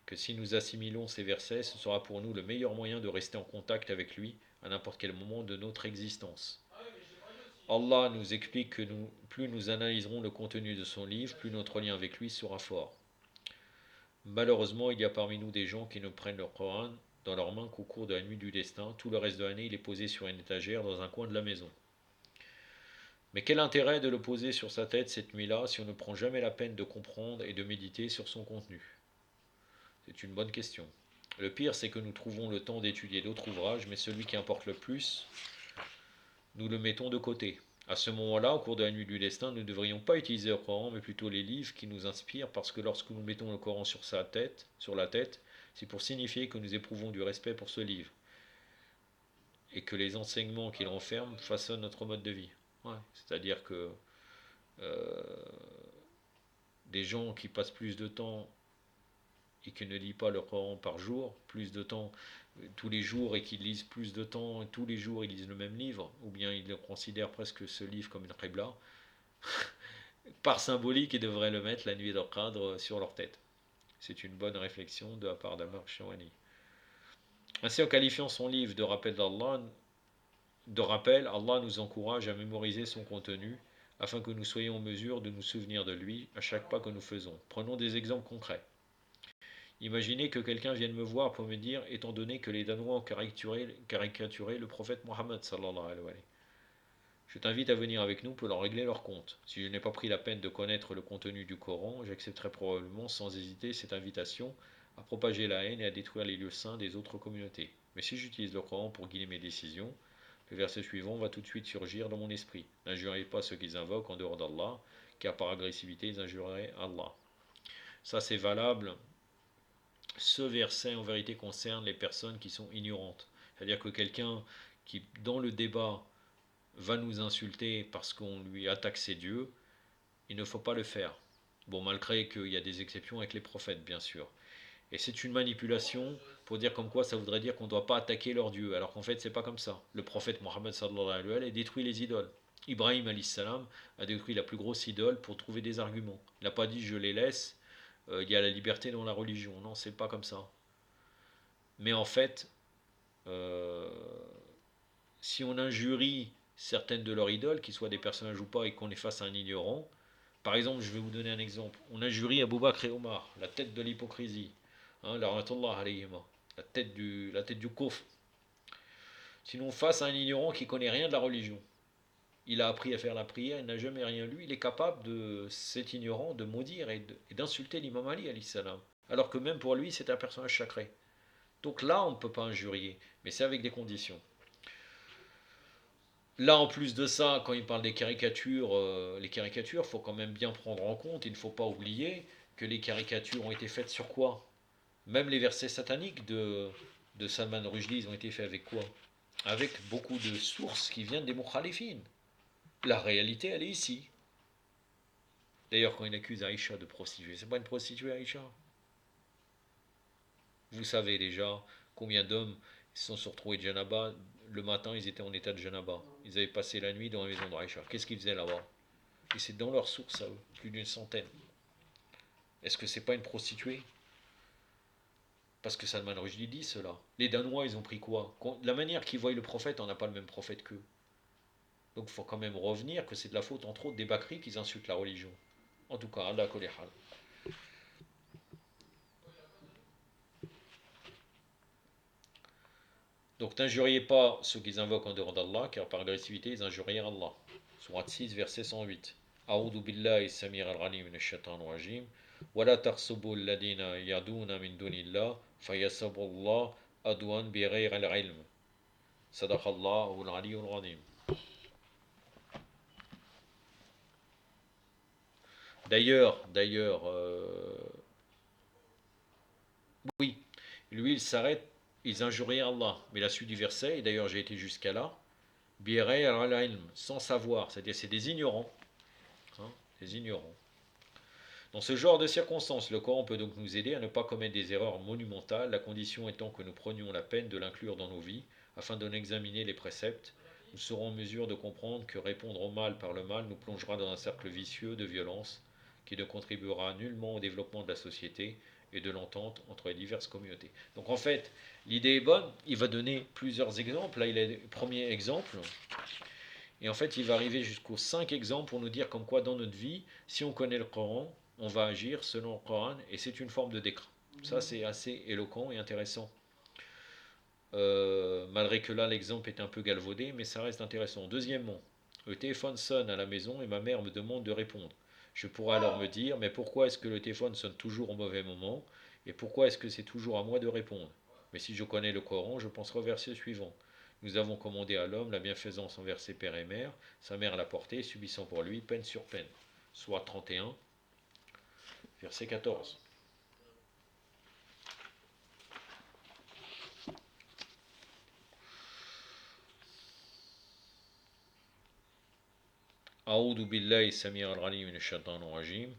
que si nous assimilons ces versets, ce sera pour nous le meilleur moyen de rester en contact avec lui à n'importe quel moment de notre existence. Allah nous explique que plus nous analyserons le contenu de son livre, plus notre lien avec lui sera fort. Malheureusement, il y a parmi nous des gens qui ne prennent le Coran dans leurs mains qu'au cours de la nuit du destin. Tout le reste de l'année, il est posé sur une étagère dans un coin de la maison. Mais quel intérêt de le poser sur sa tête cette nuit-là si on ne prend jamais la peine de comprendre et de méditer sur son contenu? C'est une bonne question. Le pire, c'est que nous trouvons le temps d'étudier d'autres ouvrages, mais celui qui importe le plus, nous le mettons de côté. À ce moment-là, au cours de la nuit du destin, nous ne devrions pas utiliser le Coran, mais plutôt les livres qui nous inspirent, parce que lorsque nous mettons le Coran sur la tête, c'est pour signifier que nous éprouvons du respect pour ce livre, et que les enseignements qu'il renferme façonnent notre mode de vie. Ouais, c'est-à-dire que euh, des gens qui passent plus de temps et qui ne lisent pas le Coran par jour, plus de temps tous les jours et qui lisent plus de temps, tous les jours ils lisent le même livre, ou bien ils considèrent presque ce livre comme une qibla, par symbolique, ils devraient le mettre la nuit de Qadr sur leur tête. C'est une bonne réflexion de la part d'Amar Shawani. Ainsi, en qualifiant son livre de rappel, Allah nous encourage à mémoriser son contenu afin que nous soyons en mesure de nous souvenir de lui à chaque pas que nous faisons. Prenons des exemples concrets. Imaginez que quelqu'un vienne me voir pour me dire, étant donné que les Danois ont caricaturé le prophète Mohammed sallallahu alayhi wa sallam, je t'invite à venir avec nous pour leur régler leur compte. Si je n'ai pas pris la peine de connaître le contenu du Coran, j'accepterai probablement sans hésiter cette invitation à propager la haine et à détruire les lieux saints des autres communautés. Mais si j'utilise le Coran pour guider mes décisions, le verset suivant va tout de suite surgir dans mon esprit. N'injuriez pas ceux qu'ils invoquent en dehors d'Allah, car par agressivité ils injurieraient Allah. Ça c'est valable. Ce verset en vérité concerne les personnes qui sont ignorantes. C'est-à-dire que quelqu'un qui, dans le débat, va nous insulter parce qu'on lui attaque ses dieux, il ne faut pas le faire. Bon, malgré qu'il y a des exceptions avec les prophètes, bien sûr. Et c'est une manipulation pour dire comme quoi ça voudrait dire qu'on ne doit pas attaquer leurs dieux, alors qu'en fait c'est pas comme ça. Le prophète Mohammed sallallahu alayhi wa sallam a détruit les idoles. Ibrahim alayhi salam a détruit la plus grosse idole pour trouver des arguments. Il n'a pas dit je les laisse, il y a la liberté dans la religion. Non, c'est pas comme ça. Mais en fait, euh, si on injurie certaines de leurs idoles, qu'ils soient des personnages ou pas, et qu'on est face à un ignorant, par exemple, je vais vous donner un exemple. On injurie Abu Bakr et Omar, la tête de l'hypocrisie, hein, la tête du kufr. Sinon, face à un ignorant qui connaît rien de la religion, il a appris à faire la prière, il n'a jamais rien lu, il est capable de cet ignorant de maudire et d'insulter l'imam Ali, alayhi salam. Alors que même pour lui, c'est un personnage sacré. Donc là, on ne peut pas injurier, mais c'est avec des conditions. Là, en plus de ça, quand il parle des caricatures, les caricatures, il faut quand même bien prendre en compte, il ne faut pas oublier que les caricatures ont été faites sur quoi? Même les versets sataniques de Salman Rushdie, ils ont été faits avec quoi? Avec beaucoup de sources qui viennent des mukhalifines. La réalité, elle est ici. D'ailleurs, quand il accuse Aïcha de prostituée, c'est pas une prostituée, Aïcha. Vous savez déjà combien d'hommes se sont retrouvés de Janaba. Le matin, ils étaient en état de Janaba. Ils avaient passé la nuit dans la maison d'Aïcha. Qu'est-ce qu'ils faisaient là-bas? Et c'est dans leurs sources, à eux, plus d'une centaine. Est-ce que c'est pas une prostituée? Parce que Salman Rushdie dit cela. Les Danois, ils ont pris quoi? La manière qu'ils voient le prophète, on n'a pas le même prophète qu'eux. Donc il faut quand même revenir que c'est de la faute, entre autres, des Bakris qui insultent la religion. En tout cas, Allah Kolehal. Donc n'injuriez pas ceux qu'ils invoquent en dehors d'Allah, car par agressivité, ils injurient Allah. Surat 6, verset 108. A'udhu billahi samir al-ghalim min ash-shaytan rajim. ولا تحسبوا الذين يدعون من دون الله فيحسبوا الله عدوا بغير العلم صدق الله العلي العظيم. D'ailleurs, oui, lui il s'arrête, ils injurient Allah. Mais la suite du verset, et d'ailleurs j'ai été jusqu'à là, bi'ghayr al-ilm, sans savoir, c'est-à-dire c'est des ignorants. Hein, des ignorants. Dans ce genre de circonstances, le Coran peut donc nous aider à ne pas commettre des erreurs monumentales, la condition étant que nous prenions la peine de l'inclure dans nos vies, afin d'en examiner les préceptes. Nous serons en mesure de comprendre que répondre au mal par le mal nous plongera dans un cercle vicieux de violence, qui ne contribuera nullement au développement de la société et de l'entente entre les diverses communautés. Donc en fait, l'idée est bonne, il va donner plusieurs exemples. Là, il a le premier exemple. Et en fait, il va arriver jusqu'aux 5 exemples pour nous dire comme quoi dans notre vie, si on connaît le Coran, on va agir selon le Coran et c'est une forme de décret. Ça, c'est assez éloquent et intéressant. Malgré que là, l'exemple est un peu galvaudé, mais ça reste intéressant. Deuxièmement, le téléphone sonne à la maison et ma mère me demande de répondre. Je pourrais alors me dire, mais pourquoi est-ce que le téléphone sonne toujours au mauvais moment et pourquoi est-ce que c'est toujours à moi de répondre? Mais si je connais le Coran, je penserai au verset suivant. Nous avons commandé à l'homme la bienfaisance envers ses pères et mères, sa mère l'a porté, subissant pour lui peine sur peine. Soit 31, verset 14. أعوذ بالله السميع العليم من الشيطان الرجيم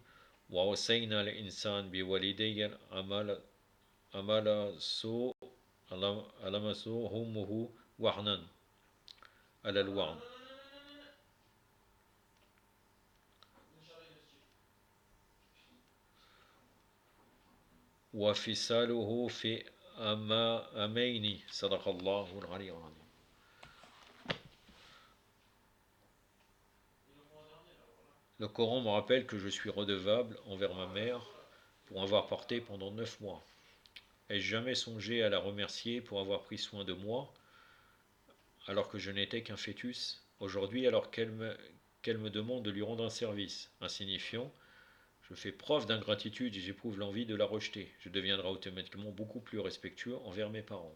ووصينا الإنسان بوالديه أمل سوء ألمسه همه وهنا على الوهن وفصاله في أمين صدق الله العلي العظيم. Le Coran me rappelle que je suis redevable envers ma mère pour avoir porté pendant 9 mois. Ai-je jamais songé à la remercier pour avoir pris soin de moi alors que je n'étais qu'un fœtus? Aujourd'hui, alors qu'elle me demande de lui rendre un service insignifiant, je fais preuve d'ingratitude et j'éprouve l'envie de la rejeter. Je deviendrai automatiquement beaucoup plus respectueux envers mes parents.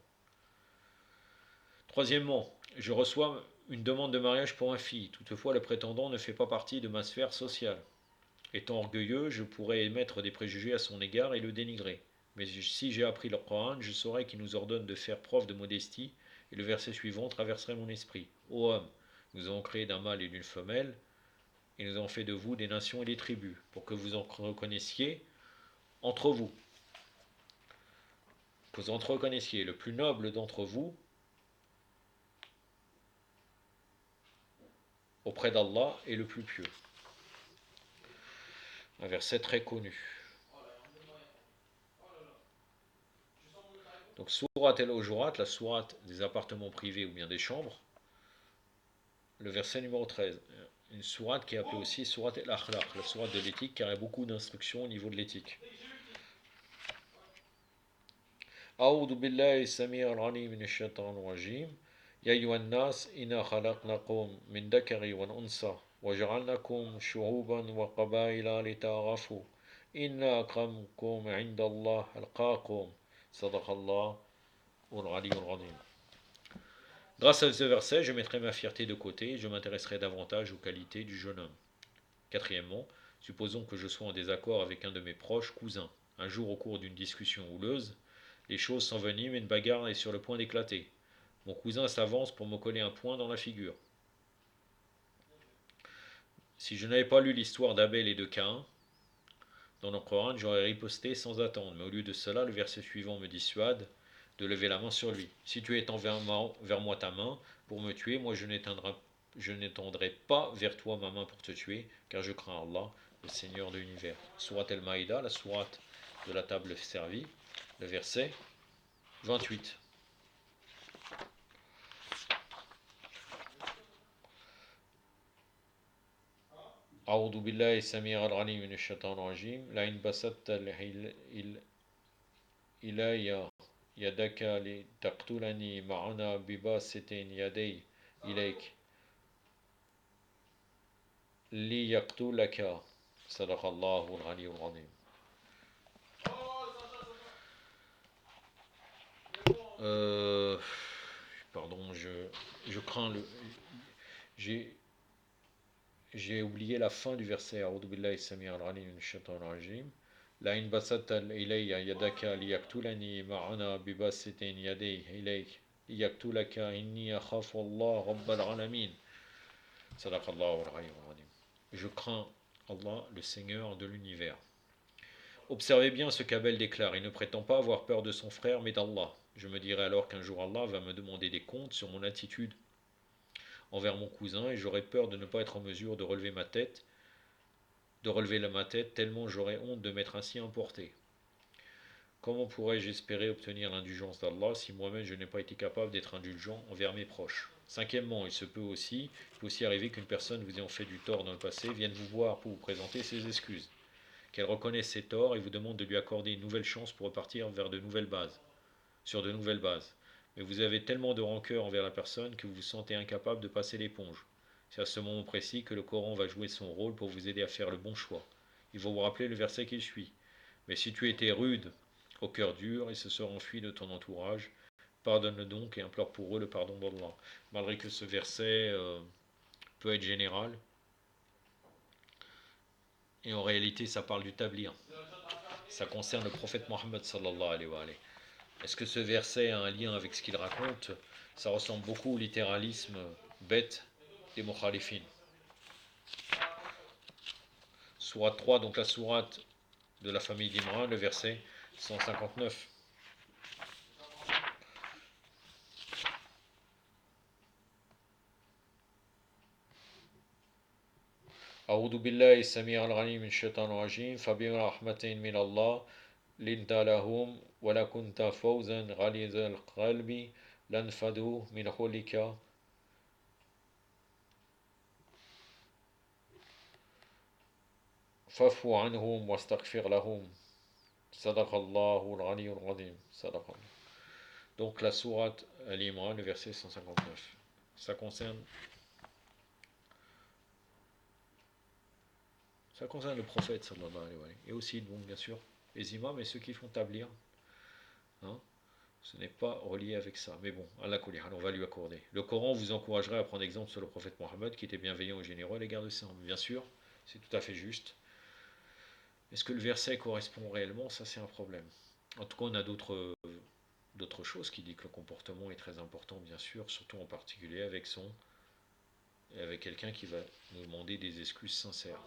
Troisièmement, je reçois une demande de mariage pour ma fille. Toutefois, le prétendant ne fait pas partie de ma sphère sociale. Étant orgueilleux, je pourrais émettre des préjugés à son égard et le dénigrer. Mais si j'ai appris le Coran, je saurais qu'il nous ordonne de faire preuve de modestie, et le verset suivant traverserait mon esprit. Ô homme, nous avons créé d'un mâle et d'une femelle, et nous avons fait de vous des nations et des tribus, pour que vous en reconnaissiez entre vous. Que vous en reconnaissiez le plus noble d'entre vous auprès d'Allah est le plus pieux. Un verset très connu. Donc, Surat el-Hujurat, la sourate des appartements privés ou bien des chambres, le verset numéro 13. Une sourate qui est appelée aussi Surat el-Akhlaq, la sourate de l'éthique, car il y a beaucoup d'instructions au niveau de l'éthique. أعوذ بالله السميع العليم من الشيطان الرجيم يا أيها الناس إنا خلقناكم من ذكر وأنثى وجعلناكم شعوبا وقبائل لتعارفوا إن أكرمكم عند الله أتقاكم صدق الله العلي العظيم. Grâce à ce verset, je mettrai ma fierté de côté et je m'intéresserai davantage aux qualités du jeune homme. Quatrièmement, supposons que je sois en désaccord avec un de mes proches cousins. Un jour, au cours d'une discussion houleuse, les choses s'enveniment et une bagarre est sur le point d'éclater. Mon cousin s'avance pour me coller un poing dans la figure. Si je n'avais pas lu l'histoire d'Abel et de Caïn dans le Coran, j'aurais riposté sans attendre. Mais au lieu de cela, le verset suivant me dissuade de lever la main sur lui. Si tu étends vers moi ta main pour me tuer, moi je n'étendrai pas vers toi ma main pour te tuer, car je crains Allah, le Seigneur de l'univers. Surat el-Maïda, la sourate de la table servie, le verset 28. أعوذ بالله السميع العليم من الشيطان الرجيم لئن بسطت إلي يدك لتقتلني معنا بباسط يدي إليك ليقتلك صدق الله العلي العظيم. Pardon, je crains le. J'ai oublié la fin du verset. أعوذ بالله السميع العليم من الشيطان الرجيم لئن بسطت إلي يدك ليقتلني معنا بباسط يديه إليك ليقتلك إني أخاف الله رب العالمين صدق الله العلي العظيم. Je crains Allah, le Seigneur de l'univers. Observez bien ce qu'Abel déclare. Il ne prétend pas avoir peur de son frère, mais d'Allah. Je me dirai alors qu'un jour Allah va me demander des comptes sur mon attitude envers mon cousin et j'aurai peur de ne pas être en mesure de relever ma tête de relever ma tête, tellement j'aurais honte de m'être ainsi emporté. Comment pourrais-je espérer obtenir l'indulgence d'Allah si moi-même je n'ai pas été capable d'être indulgent envers mes proches? Cinquièmement, il peut aussi arriver qu'une personne vous ayant fait du tort dans le passé vienne vous voir pour vous présenter ses excuses, qu'elle reconnaisse ses torts et vous demande de lui accorder une nouvelle chance pour repartir sur de nouvelles bases. Mais vous avez tellement de rancœur envers la personne que vous vous sentez incapable de passer l'éponge. C'est à ce moment précis que le Coran va jouer son rôle pour vous aider à faire le bon choix. Il va vous rappeler le verset qui suit. Mais si tu étais rude, au cœur dur, et se seraient enfuis de ton entourage, pardonne-le donc et implore pour eux le pardon d'Allah. Malgré que ce verset peut être général, et en réalité ça parle du tablir. Ça concerne le prophète Mohammed sallallahu alayhi wa alayhi. Est-ce que ce verset a un lien avec ce qu'il raconte? Ça ressemble beaucoup au littéralisme bête des mukhalifin. Sourate 3, donc la sourate de la famille d'Imran, le verset 159. أعوذ بالله السميع العليم من الشيطان الرجيم فبما رحمة من الله لنت لهم ولا كنت فوزا غليظ القلب لانفضوا من حولك فاعف عنهم واستغفر لهم صدق الله العلي العظيم صدق الله. Donc la sourate Al-Imran, le verset 159. Ça concerne le prophète sallallahu alayhi wa sallam. Et aussi, donc, bien sûr, les imams et ceux qui font tablir. Hein, ce n'est pas relié avec ça. Mais bon, Allah on va lui accorder. Le Coran vous encouragerait à prendre exemple sur le prophète Mohammed qui était bienveillant et généreux à l'égard de ses hommes. Bien sûr, c'est tout à fait juste. Est-ce que le verset correspond réellement? Ça, c'est un problème. En tout cas, on a d'autres choses qui disent que le comportement est très important, bien sûr, surtout en particulier avec quelqu'un qui va nous demander des excuses sincères.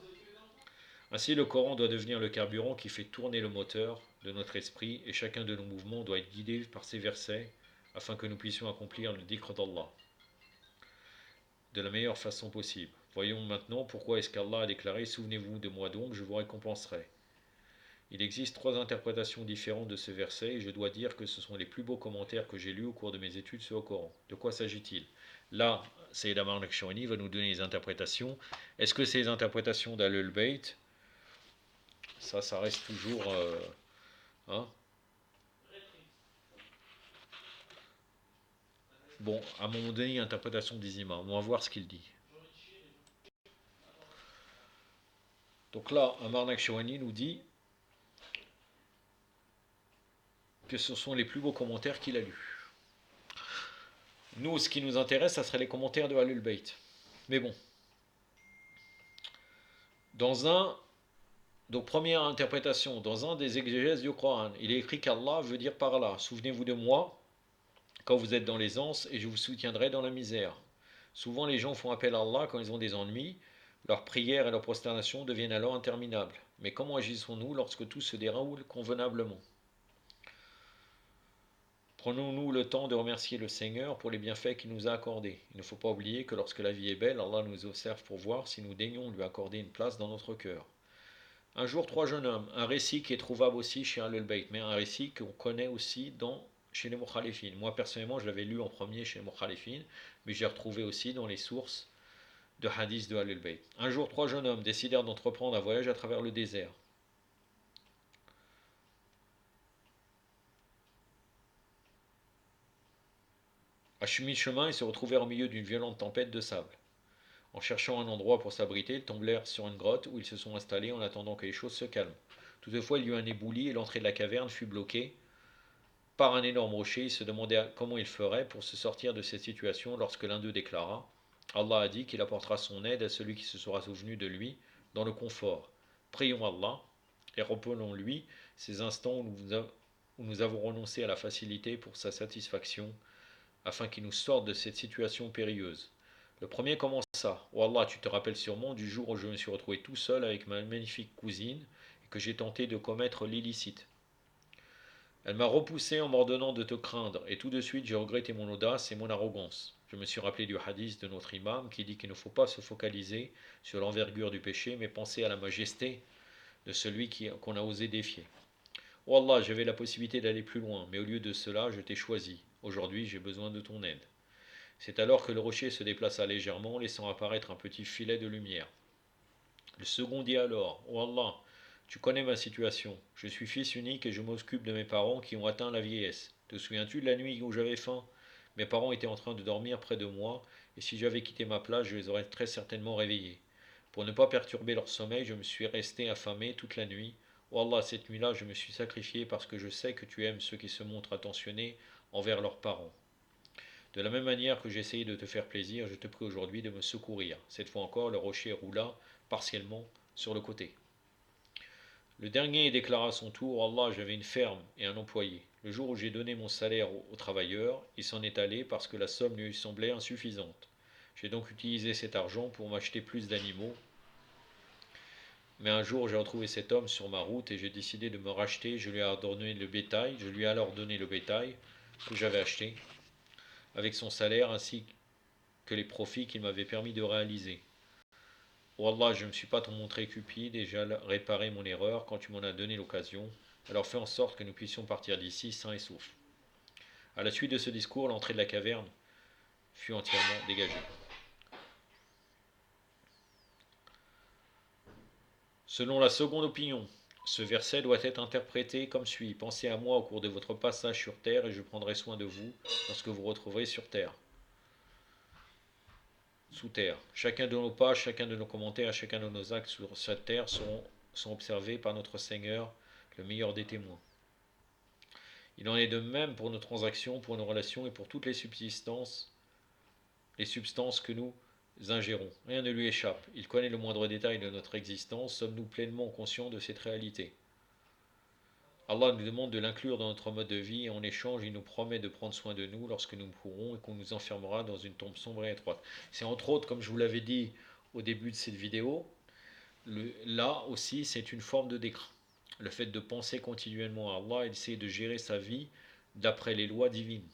Ainsi, le Coran doit devenir le carburant qui fait tourner le moteur de notre esprit et chacun de nos mouvements doit être guidé par ces versets afin que nous puissions accomplir le dhikr d'Allah de la meilleure façon possible. Voyons maintenant pourquoi est-ce qu'Allah a déclaré « Souvenez-vous de moi donc, je vous récompenserai ». Il existe trois interprétations différentes de ce verset et je dois dire que ce sont les plus beaux commentaires que j'ai lus au cours de mes études sur le Coran. De quoi s'agit-il? Là, Sayyid Amar Nakshawani va nous donner les interprétations. Est-ce que c'est les interprétations d'Ahlul Bayt? Ça reste toujours... hein. Bon, à un moment donné, interprétation des imams. On va voir ce qu'il dit. Donc là, Amar Nakshawani nous dit que ce sont les plus beaux commentaires qu'il a lus. Nous, ce qui nous intéresse, ça serait les commentaires de Ahlul Bayt. Mais bon. Donc première interprétation, dans un des exégèses du Coran, il est écrit qu'Allah veut dire par là, souvenez-vous de moi quand vous êtes dans l'aisance et je vous soutiendrai dans la misère. Souvent les gens font appel à Allah quand ils ont des ennuis, leurs prières et leurs prosternations deviennent alors interminables. Mais comment agissons-nous lorsque tout se déroule convenablement? Prenons-nous le temps de remercier le Seigneur pour les bienfaits qu'il nous a accordés. Il ne faut pas oublier que lorsque la vie est belle, Allah nous observe pour voir si nous daignons lui accorder une place dans notre cœur. Un jour, trois jeunes hommes, un récit qui est trouvable aussi chez Ahlul Bayt, mais un récit qu'on connaît aussi chez les Mukhalifin. Moi, personnellement, je l'avais lu en premier chez les Mukhalifin, mais j'ai retrouvé aussi dans les sources de hadiths de Ahlul Bayt. Un jour, trois jeunes hommes décidèrent d'entreprendre un voyage à travers le désert. À mi-chemin, ils se retrouvèrent au milieu d'une violente tempête de sable. En cherchant un endroit pour s'abriter, ils tombèrent sur une grotte où ils se sont installés en attendant que les choses se calment. Toutefois, il y eut un éboulis et l'entrée de la caverne fut bloquée par un énorme rocher. Ils se demandaient comment ils feraient pour se sortir de cette situation lorsque l'un d'eux déclara « Allah a dit qu'il apportera son aide à celui qui se sera souvenu de lui dans le confort. Prions Allah et reprenons-lui ces instants où nous avons renoncé à la facilité pour sa satisfaction afin qu'il nous sorte de cette situation périlleuse. » Le premier commença. Oh Allah, tu te rappelles sûrement du jour où je me suis retrouvé tout seul avec ma magnifique cousine et que j'ai tenté de commettre l'illicite. Elle m'a repoussé en m'ordonnant de te craindre, et tout de suite j'ai regretté mon audace et mon arrogance. Je me suis rappelé du hadith de notre imam qui dit qu'il ne faut pas se focaliser sur l'envergure du péché, mais penser à la majesté de celui qu'on a osé défier. Oh Allah, j'avais la possibilité d'aller plus loin, mais au lieu de cela, je t'ai choisi. Aujourd'hui, j'ai besoin de ton aide. C'est alors que le rocher se déplaça légèrement, laissant apparaître un petit filet de lumière. Le second dit alors, oh Allah, tu connais ma situation. Je suis fils unique et je m'occupe de mes parents qui ont atteint la vieillesse. Te souviens-tu de la nuit où j'avais faim? Mes parents étaient en train de dormir près de moi, et si j'avais quitté ma place, je les aurais très certainement réveillés. Pour ne pas perturber leur sommeil, je me suis resté affamé toute la nuit. Oh Allah, cette nuit-là, je me suis sacrifié parce que je sais que tu aimes ceux qui se montrent attentionnés envers leurs parents. De la même manière que j'ai essayé de te faire plaisir, je te prie aujourd'hui de me secourir. Cette fois encore, le rocher roula partiellement sur le côté. Le dernier déclara à son tour, Allah, j'avais une ferme et un employé. Le jour où j'ai donné mon salaire au travailleur, il s'en est allé parce que la somme lui semblait insuffisante. J'ai donc utilisé cet argent pour m'acheter plus d'animaux. Mais un jour, j'ai retrouvé cet homme sur ma route et j'ai décidé de me racheter. Je lui ai alors donné le bétail que j'avais acheté avec son salaire ainsi que les profits qu'il m'avait permis de réaliser. Oh Allah, je ne me suis pas montré cupide et j'ai réparé mon erreur quand tu m'en as donné l'occasion. Alors fais en sorte que nous puissions partir d'ici sains et saufs. À la suite de ce discours, l'entrée de la caverne fut entièrement dégagée. Selon la seconde opinion, ce verset doit être interprété comme suit. Pensez à moi au cours de votre passage sur terre et je prendrai soin de vous lorsque vous retrouverez sur terre. Sous terre. Chacun de nos pas, chacun de nos commentaires, chacun de nos actes sur cette terre sont observés par notre Seigneur, le meilleur des témoins. Il en est de même pour nos transactions, pour nos relations et pour toutes les substances que nous ingérons. Rien ne lui échappe. Il connaît le moindre détail de notre existence. Sommes-nous pleinement conscients de cette réalité? Allah nous demande de l'inclure dans notre mode de vie et en échange, il nous promet de prendre soin de nous lorsque nous mourrons et qu'on nous enfermera dans une tombe sombre et étroite. C'est entre autres, comme je vous l'avais dit au début de cette vidéo, là aussi c'est une forme de décret. Le fait de penser continuellement à Allah et d'essayer de gérer sa vie d'après les lois divines.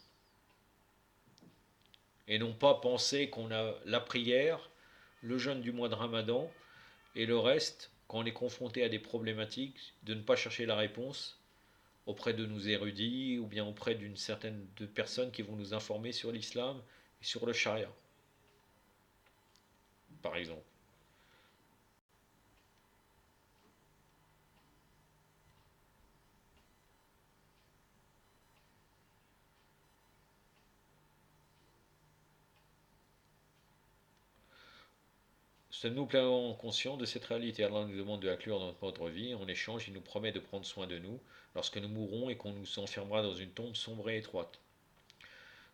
Et non pas penser qu'on a la prière, le jeûne du mois de Ramadan et le reste, quand on est confronté à des problématiques, de ne pas chercher la réponse auprès de nos érudits ou bien auprès d'une certaine de personnes qui vont nous informer sur l'islam et sur le charia, par exemple. Sommes-nous pleinement conscients de cette réalité? Allah nous demande de inclure dans notre vie. En échange, il nous promet de prendre soin de nous lorsque nous mourrons et qu'on nous enfermera dans une tombe sombre et étroite.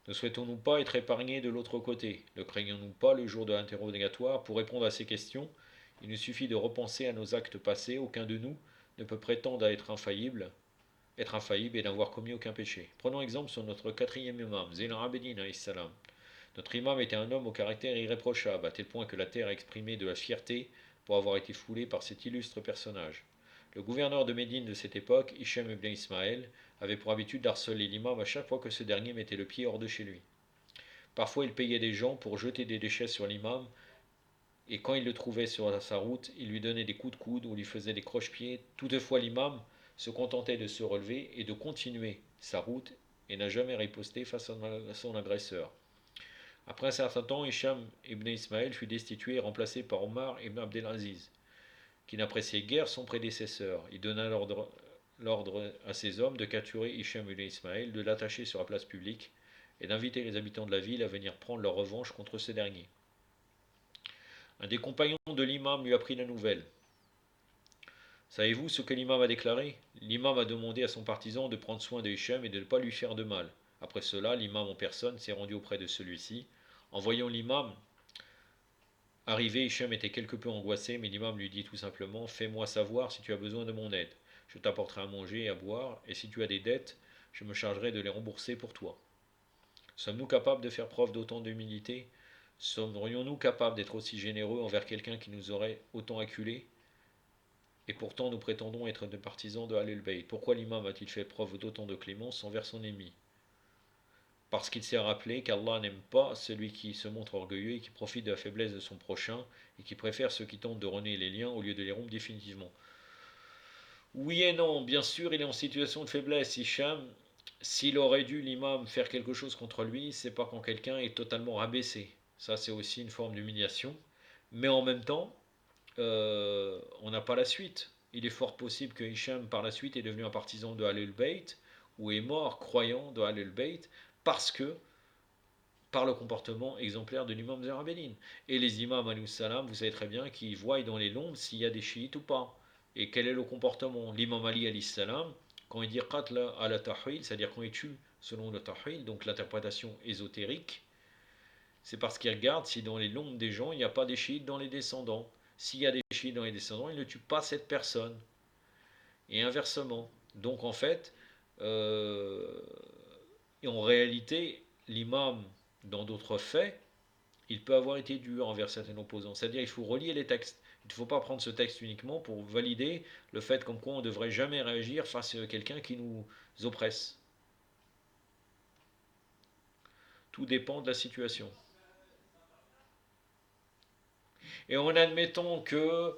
Ne souhaitons-nous pas être épargnés de l'autre côté? Ne craignons-nous pas le jour de l'interrogatoire? Pour répondre à ces questions, il nous suffit de repenser à nos actes passés. Aucun de nous ne peut prétendre à être infaillible et n'avoir commis aucun péché. Prenons exemple sur notre quatrième imam, Zayn al-Abidin alayhi salam. Notre imam était un homme au caractère irréprochable, à tel point que la terre exprimait de la fierté pour avoir été foulée par cet illustre personnage. Le gouverneur de Médine de cette époque, Hichem ibn Ismaël, avait pour habitude d'harceler l'imam à chaque fois que ce dernier mettait le pied hors de chez lui. Parfois il payait des gens pour jeter des déchets sur l'imam, et quand il le trouvait sur sa route, il lui donnait des coups de coude ou lui faisait des croche-pieds. Toutefois l'imam se contentait de se relever et de continuer sa route et n'a jamais riposté face à son agresseur. Après un certain temps, Hicham ibn Ismaël fut destitué et remplacé par Omar ibn Abdelaziz, qui n'appréciait guère son prédécesseur. Il donna l'ordre à ses hommes de capturer Hicham ibn Ismaël, de l'attacher sur la place publique et d'inviter les habitants de la ville à venir prendre leur revanche contre ce dernier. Un des compagnons de l'imam lui apprit la nouvelle. Savez-vous ce que l'imam a déclaré? L'imam a demandé à son partisan de prendre soin de Hicham et de ne pas lui faire de mal. Après cela, l'imam en personne s'est rendu auprès de celui-ci. En voyant l'imam arrivé, Hicham était quelque peu angoissé, mais l'imam lui dit tout simplement: fais-moi savoir si tu as besoin de mon aide. Je t'apporterai à manger et à boire, et si tu as des dettes, je me chargerai de les rembourser pour toi. Sommes-nous capables de faire preuve d'autant d'humilité? Serions-nous capables d'être aussi généreux envers quelqu'un qui nous aurait autant acculés? Et pourtant nous prétendons être des partisans de Ahl al-Bayt. Pourquoi l'imam a-t-il fait preuve d'autant de clémence envers son ennemi? parce qu'il s'est rappelé qu'Allah n'aime pas celui qui se montre orgueilleux et qui profite de la faiblesse de son prochain et qui préfère ceux qui tentent de renouer les liens au lieu de les rompre définitivement. Oui et non, bien sûr, il est en situation de faiblesse, Hicham. S'il aurait dû, l'imam, faire quelque chose contre lui, c'est pas quand quelqu'un est totalement rabaissé. Ça, c'est aussi une forme d'humiliation. Mais en même temps, on n'a pas la suite. Il est fort possible que Hicham, par la suite, est devenu un partisan de Ahlul Bayt ou est mort croyant de Ahlul Bayt parce que, par le comportement exemplaire de l'imam Zerabelin. Et les imams, alayhi salam, vous savez très bien qu'ils voient dans les lombes s'il y a des chiites ou pas. Et quel est le comportement? L'imam Ali, alayhi salam, quand il dit qatl à la tahwil, c'est-à-dire quand il tue selon le tahwil, donc l'interprétation ésotérique, c'est parce qu'il regarde si dans les lombes des gens, il n'y a pas des chiites dans les descendants. S'il y a des chiites dans les descendants, il ne tue pas cette personne. Et inversement. Donc en fait, euh, en réalité, l'imam, dans d'autres faits, il peut avoir été dur envers certains opposants. C'est-à-dire il faut relier les textes. Il ne faut pas prendre ce texte uniquement pour valider le fait comme quoi on ne devrait jamais réagir face à quelqu'un qui nous oppresse. Tout dépend de la situation. Et en admettant que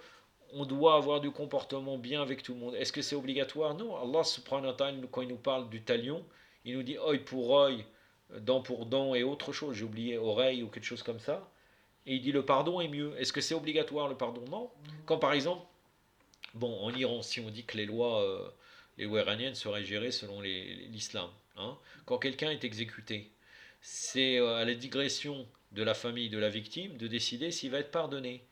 on doit avoir du comportement bien avec tout le monde, est-ce que c'est obligatoire? Non. Allah subhanahu wa ta'ala, quand il nous parle du talion, il nous dit œil pour œil, dent pour dent et autre chose. J'ai oublié oreille ou quelque chose comme ça. Et il dit le pardon est mieux. Est-ce que c'est obligatoire le pardon? Non. Quand par exemple, bon, en Iran, si on dit que les lois iraniennes seraient gérées selon l'islam, hein, quand quelqu'un est exécuté, c'est à la digression de la famille de la victime de décider s'il va être pardonné.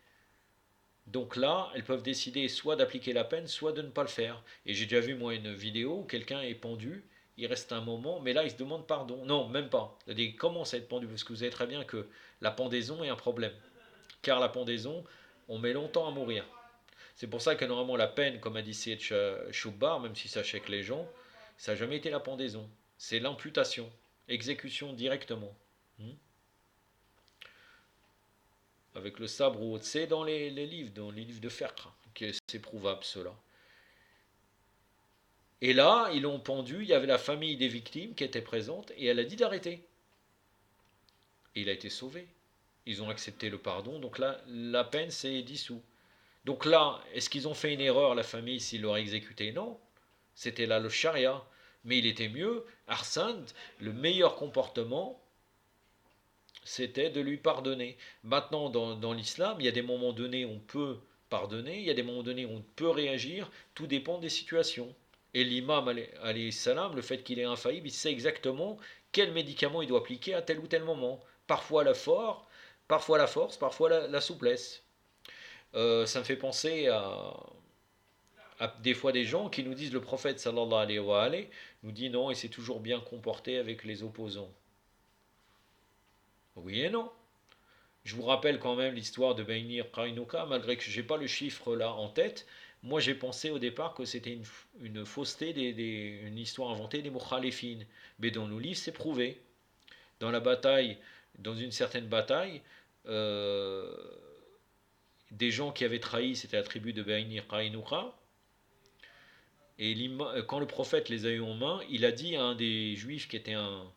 Donc là, elles peuvent décider soit d'appliquer la peine, soit de ne pas le faire. Et j'ai déjà vu moi une vidéo où quelqu'un est pendu, il reste un moment, mais là il se demande pardon. Non, même pas. C'est-à-dire il commence à être pendu, parce que vous savez très bien que la pendaison est un problème. Car la pendaison, on met longtemps à mourir. C'est pour ça que normalement la peine, comme a dit Syed Choubar, même si ça choque les gens, ça n'a jamais été la pendaison. C'est l'amputation, exécution directement. Hmm. Avec le sabre ou autre. C'est dans les livres de Fiqh, que c'est prouvable cela. Et là, ils l'ont pendu, il y avait la famille des victimes qui était présente, et elle a dit d'arrêter. Et il a été sauvé. Ils ont accepté le pardon, donc là, la peine s'est dissoute. Donc là, est-ce qu'ils ont fait une erreur, la famille, s'ils l'auraient exécuté? Non. C'était là le charia. Mais il était mieux, Arsand, le meilleur comportement, c'était de lui pardonner. Maintenant, dans l'islam, il y a des moments donnés où on peut pardonner, il y a des moments donnés où on peut réagir, tout dépend des situations. Et l'imam, alayhi salam, le fait qu'il est infaillible, il sait exactement quel médicament il doit appliquer à tel ou tel moment. Parfois parfois la force, parfois la souplesse. Ça me fait penser à des fois des gens qui nous disent le prophète sallallahu alayhi wa alayhi, nous dit non, il s'est toujours bien comporté avec les opposants. Oui et non. Je vous rappelle quand même l'histoire de Baynir Qainuqa, malgré que je n'ai pas le chiffre là en tête. Moi, j'ai pensé au départ que c'était une fausseté, une histoire inventée des Mukhalifines. Mais dans nos livres, c'est prouvé. Dans la bataille, dans une certaine bataille, euh, des gens qui avaient trahi, c'était la tribu de Baynir Qainuqa. Et quand le prophète les a eu en main, il a dit à un des juifs qui était un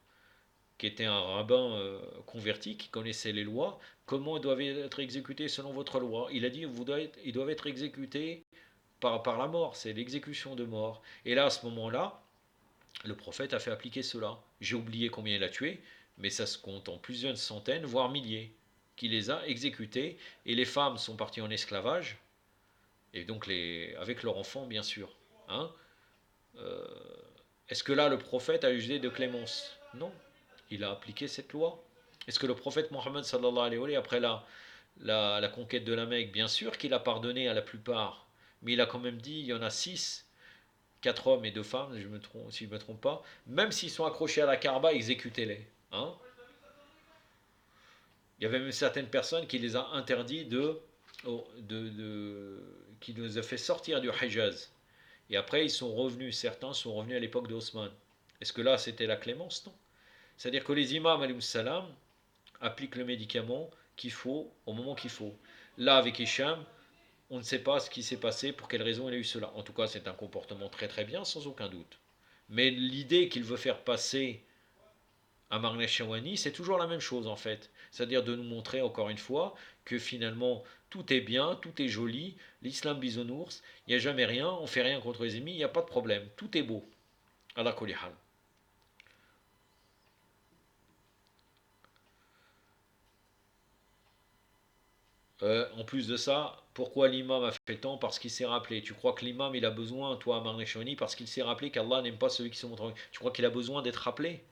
rabbin converti, qui connaissait les lois, comment ils doivent être exécutés selon votre loi. Il a dit, ils doivent être exécutés par la mort, c'est l'exécution de mort. Et là, à ce moment-là, le prophète a fait appliquer cela. J'ai oublié combien il a tué, mais ça se compte en plusieurs centaines, voire milliers, qui les a exécutés. Et les femmes sont parties en esclavage, et donc avec leurs enfants, bien sûr. Hein. Euh, Est-ce que là, le prophète a usé de clémence? Non. Il a appliqué cette loi. Est-ce que le prophète Mohammed sallallahu alayhi wa sallam, après la conquête de la Mecque, bien sûr qu'il a pardonné à la plupart, mais il a quand même dit, il y en a 6, 4 hommes et 2 femmes, si je ne me trompe pas, même s'ils sont accrochés à la Kaaba, exécutez-les. Hein. Il y avait même certaines personnes qui les a interdits qui nous a fait sortir du Hijaz. Et après, certains sont revenus à l'époque d'Osman. Est-ce que là, c'était la clémence? Non. C'est-à-dire que les imams, alayhi salam, appliquent le médicament qu'il faut au moment qu'il faut. Là, avec Hicham, on ne sait pas ce qui s'est passé, pour quelle raison il a eu cela. En tout cas, c'est un comportement très très bien, sans aucun doute. Mais l'idée qu'il veut faire passer à Marneh Shawani, c'est toujours la même chose en fait. C'est-à-dire de nous montrer encore une fois que finalement tout est bien, tout est joli, l'islam bisounours, il n'y a jamais rien, on fait rien contre les ennemis, il n'y a pas de problème, tout est beau. Allah kulli hal. En plus de ça, pourquoi l'imam a fait tant? Parce qu'il s'est rappelé. Tu crois que l'imam il a besoin, toi, à Marneh Shawani, parce qu'il s'est rappelé qu'Allah n'aime pas celui qui se montre. Tu crois qu'il a besoin d'être rappelé?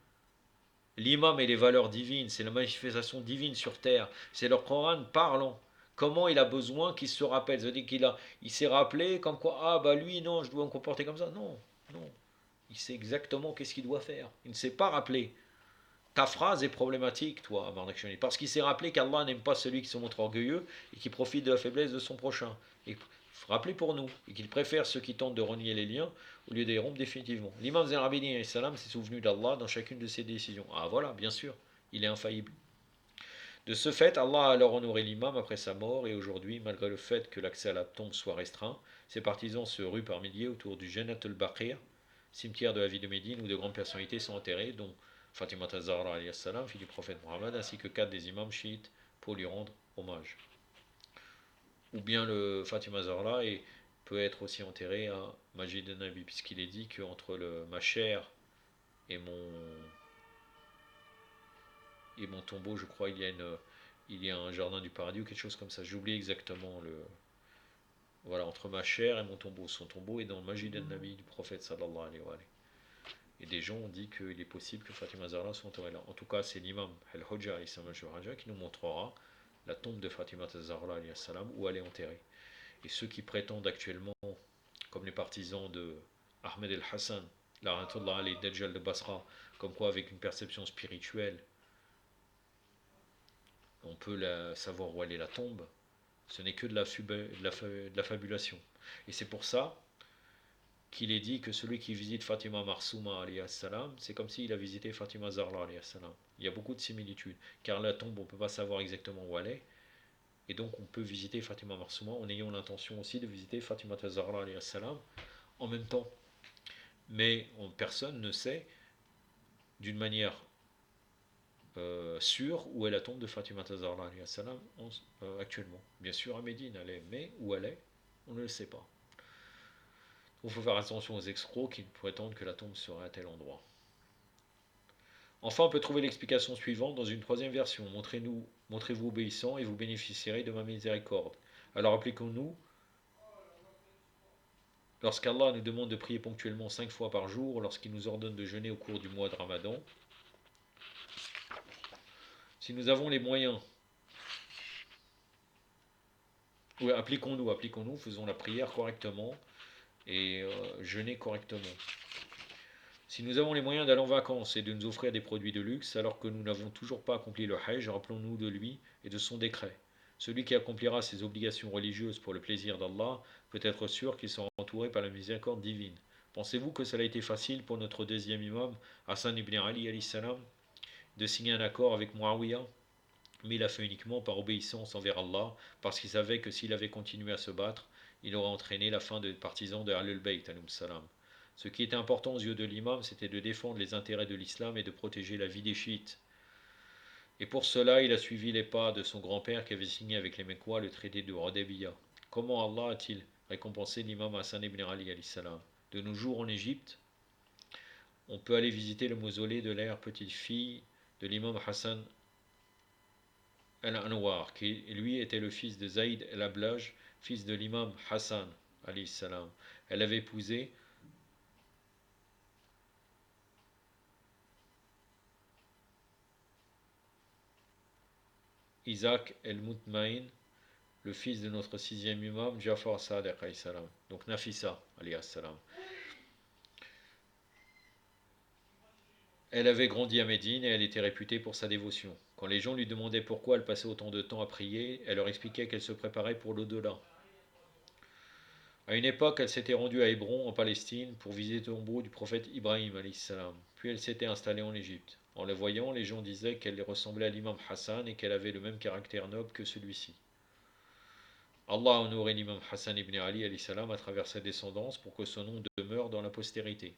L'imam et les valeurs divines, c'est la manifestation divine sur terre, c'est le Coran parlant. Comment il a besoin qu'il se rappelle? Ça veut dire il s'est rappelé comme quoi, ah bah lui, non, je dois me comporter comme ça. Non, non. Il sait exactement qu'est-ce qu'il doit faire. Il ne s'est pas rappelé. Ta phrase est problématique, toi, Marnakshani, parce qu'il s'est rappelé qu'Allah n'aime pas celui qui se montre orgueilleux et qui profite de la faiblesse de son prochain. Et rappelez pour nous, et qu'il préfère ceux qui tentent de renier les liens au lieu de les rompre définitivement. L'imam Zain Abidin salam s'est souvenu d'Allah dans chacune de ses décisions. Ah voilà, bien sûr, il est infaillible. De ce fait, Allah a alors honoré l'imam après sa mort, et aujourd'hui, malgré le fait que l'accès à la tombe soit restreint, ses partisans se ruent par milliers autour du Jannat al-Baqir, cimetière de la ville de Médine où de grandes personnalités sont enterrées, dont Fatima Zahra salam, fille du prophète Mohammed, ainsi que 4 des imams chiites pour lui rendre hommage. Ou bien le Fatima Zahra peut être aussi enterré à Majid al-Nabi, puisqu'il est dit qu'entre ma chair et mon tombeau, je crois, il y a un jardin du paradis ou quelque chose comme ça. J'oublie exactement le. Voilà, entre ma chair et mon tombeau. Son tombeau est dans le Majid al-Nabi du prophète sallallahu alayhi wa alayhi. Et des gens ont dit qu'il est possible que Fatima Zahra soit enterrée là. En tout cas, c'est l'imam Al-Hujja qui nous montrera la tombe de Fatima Zahra où elle est enterrée. Et ceux qui prétendent actuellement, comme les partisans de Ahmed el-Hassan, l'Aratullah Ali Dajjal de Basra, comme quoi avec une perception spirituelle, on peut savoir où elle est la tombe, ce n'est que de la fabulation. Et c'est pour ça qu'il est dit que celui qui visite Fatima Marsouma salam, c'est comme s'il a visité Fatima Zahra salam. Il y a beaucoup de similitudes, car la tombe, on ne peut pas savoir exactement où elle est, et donc on peut visiter Fatima Marsouma en ayant l'intention aussi de visiter Fatima Zahra salam en même temps. Mais personne ne sait d'une manière sûre où est la tombe de Fatima Zahra salam actuellement. Bien sûr à Médine elle est, mais où elle est, on ne le sait pas. Il faut faire attention aux escrocs qui prétendent que la tombe serait à tel endroit. Enfin, on peut trouver l'explication suivante dans une troisième version. Montrez-vous obéissant et vous bénéficierez de ma miséricorde. Alors appliquons-nous, lorsqu'Allah nous demande de prier ponctuellement 5 fois par jour, lorsqu'il nous ordonne de jeûner au cours du mois de Ramadan, si nous avons les moyens, appliquons-nous, faisons la prière correctement et jeûner correctement. Si nous avons les moyens d'aller en vacances et de nous offrir des produits de luxe alors que nous n'avons toujours pas accompli le Hajj, rappelons-nous de lui et de son décret. Celui qui accomplira ses obligations religieuses pour le plaisir d'Allah peut être sûr qu'il sera entouré par la miséricorde divine. Pensez-vous que cela a été facile pour notre deuxième imam, Hassan ibn Ali salam, de signer un accord avec Muawiyah? Mais il a fait uniquement par obéissance envers Allah, parce qu'il savait que s'il avait continué à se battre, il aurait entraîné la fin des partisans de Ahlul Bayt salam. Ce qui était important aux yeux de l'imam, c'était de défendre les intérêts de l'islam et de protéger la vie des chiites. Et pour cela, il a suivi les pas de son grand-père qui avait signé avec les Mekwa le traité de Hudaybiyah. Comment Allah a-t-il récompensé l'imam Hassan ibn Ali salam? De nos jours en Égypte, on peut aller visiter le mausolée de l'aire petite-fille de l'imam Hassan al-Anwar, qui lui était le fils de Zaïd el-Ablaj, fils de l'imam Hassan salam. Elle avait épousé Isaac el-Mutmain, le fils de notre sixième imam, Jafar Sadiq salam. Donc Nafisa salam. Elle avait grandi à Médine et elle était réputée pour sa dévotion. Quand les gens lui demandaient pourquoi elle passait autant de temps à prier, elle leur expliquait qu'elle se préparait pour l'au-delà. À une époque, elle s'était rendue à Hébron, en Palestine, pour visiter le tombeau du prophète Ibrahim salam. Puis elle s'était installée en Égypte. En la voyant, les gens disaient qu'elle ressemblait à l'imam Hassan et qu'elle avait le même caractère noble que celui-ci. Allah a honoré l'imam Hassan ibn Ali salam à travers sa descendance pour que son nom demeure dans la postérité.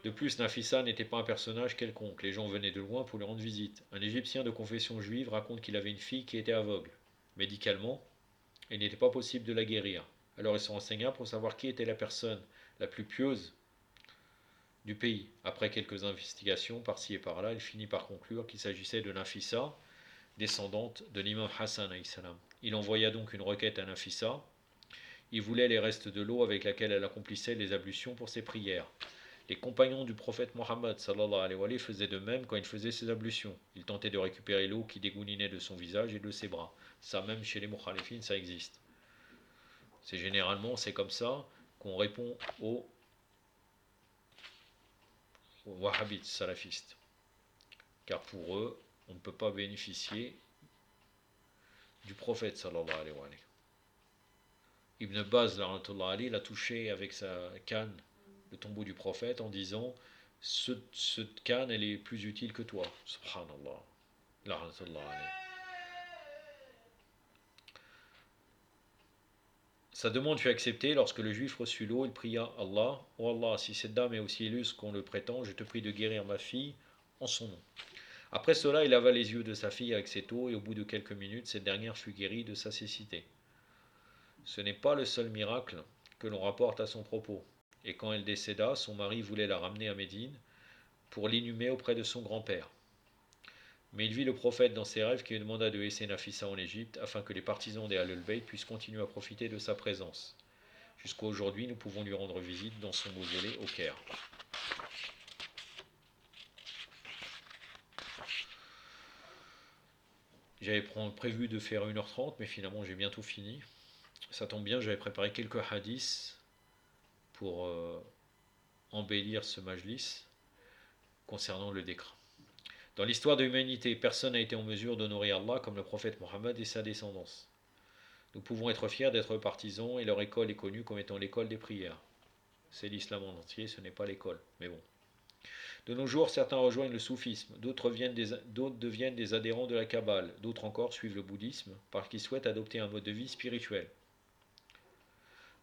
De plus, Nafissa n'était pas un personnage quelconque, les gens venaient de loin pour lui rendre visite. Un Égyptien de confession juive raconte qu'il avait une fille qui était aveugle. Médicalement, il n'était pas possible de la guérir. Alors il se renseigna pour savoir qui était la personne la plus pieuse du pays. Après quelques investigations par-ci et par-là, il finit par conclure qu'il s'agissait de Nafissa, descendante de l'imam Hassan alayhi salam. Il envoya donc une requête à Nafissa. Il voulait les restes de l'eau avec laquelle elle accomplissait les ablutions pour ses prières. Les compagnons du prophète Mohammed sallallahu alayhi wa sallam faisaient de même quand il faisait ses ablutions. Il tentait de récupérer l'eau qui dégoulinait de son visage et de ses bras. Ça, même chez les mukhalifines, ça existe. C'est comme ça qu'on répond aux wahhabites salafistes. Car pour eux, on ne peut pas bénéficier du prophète sallallahu alayhi wa sallam. Ibn Baz, il a touché avec sa canne le tombeau du prophète en disant cette canne, elle est plus utile que toi. Subhanallah. Sa demande fut acceptée. Lorsque le juif reçut l'eau, il pria Allah: Oh Allah, si cette dame est aussi illustre qu'on le prétend, je te prie de guérir ma fille en son nom. Après cela, il lava les yeux de sa fille avec cette eau, et au bout de quelques minutes, cette dernière fut guérie de sa cécité. Ce n'est pas le seul miracle que l'on rapporte à son propos. Et quand elle décéda, son mari voulait la ramener à Médine pour l'inhumer auprès de son grand-père. Mais il vit le prophète dans ses rêves qui lui demanda de laisser Nafissa en Égypte afin que les partisans des Ahlul Bayt puissent continuer à profiter de sa présence. Jusqu'à aujourd'hui, nous pouvons lui rendre visite dans son mausolée au Caire. J'avais prévu de faire 1h30, mais finalement j'ai bientôt fini. Ça tombe bien, j'avais préparé quelques hadiths pour embellir ce majlis concernant le décret. Dans l'histoire de l'humanité, personne n'a été en mesure d'honorer Allah comme le prophète Mohammed et sa descendance. Nous pouvons être fiers d'être partisans et leur école est connue comme étant l'école des prières. C'est l'islam en entier, ce n'est pas l'école, mais bon. De nos jours, certains rejoignent le soufisme, d'autres deviennent des adhérents de la Kabbale, d'autres encore suivent le bouddhisme parce qu'ils souhaitent adopter un mode de vie spirituel.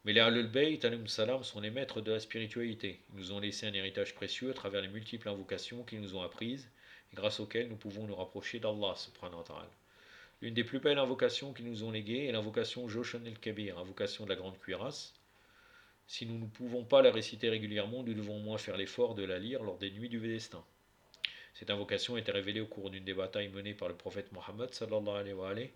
Mais les Ahlul Bayt salam sont les maîtres de la spiritualité. Ils nous ont laissé un héritage précieux à travers les multiples invocations qu'ils nous ont apprises et grâce auxquelles nous pouvons nous rapprocher d'Allah subhanahu wa ta'ala. L'une des plus belles invocations qu'ils nous ont léguées est l'invocation Joshan el-Kabir, invocation de la grande cuirasse. Si nous ne pouvons pas la réciter régulièrement, nous devons au moins faire l'effort de la lire lors des nuits du destin. Cette invocation a été révélée au cours d'une des batailles menées par le prophète Mohammed sallallahu alayhi wa sallam.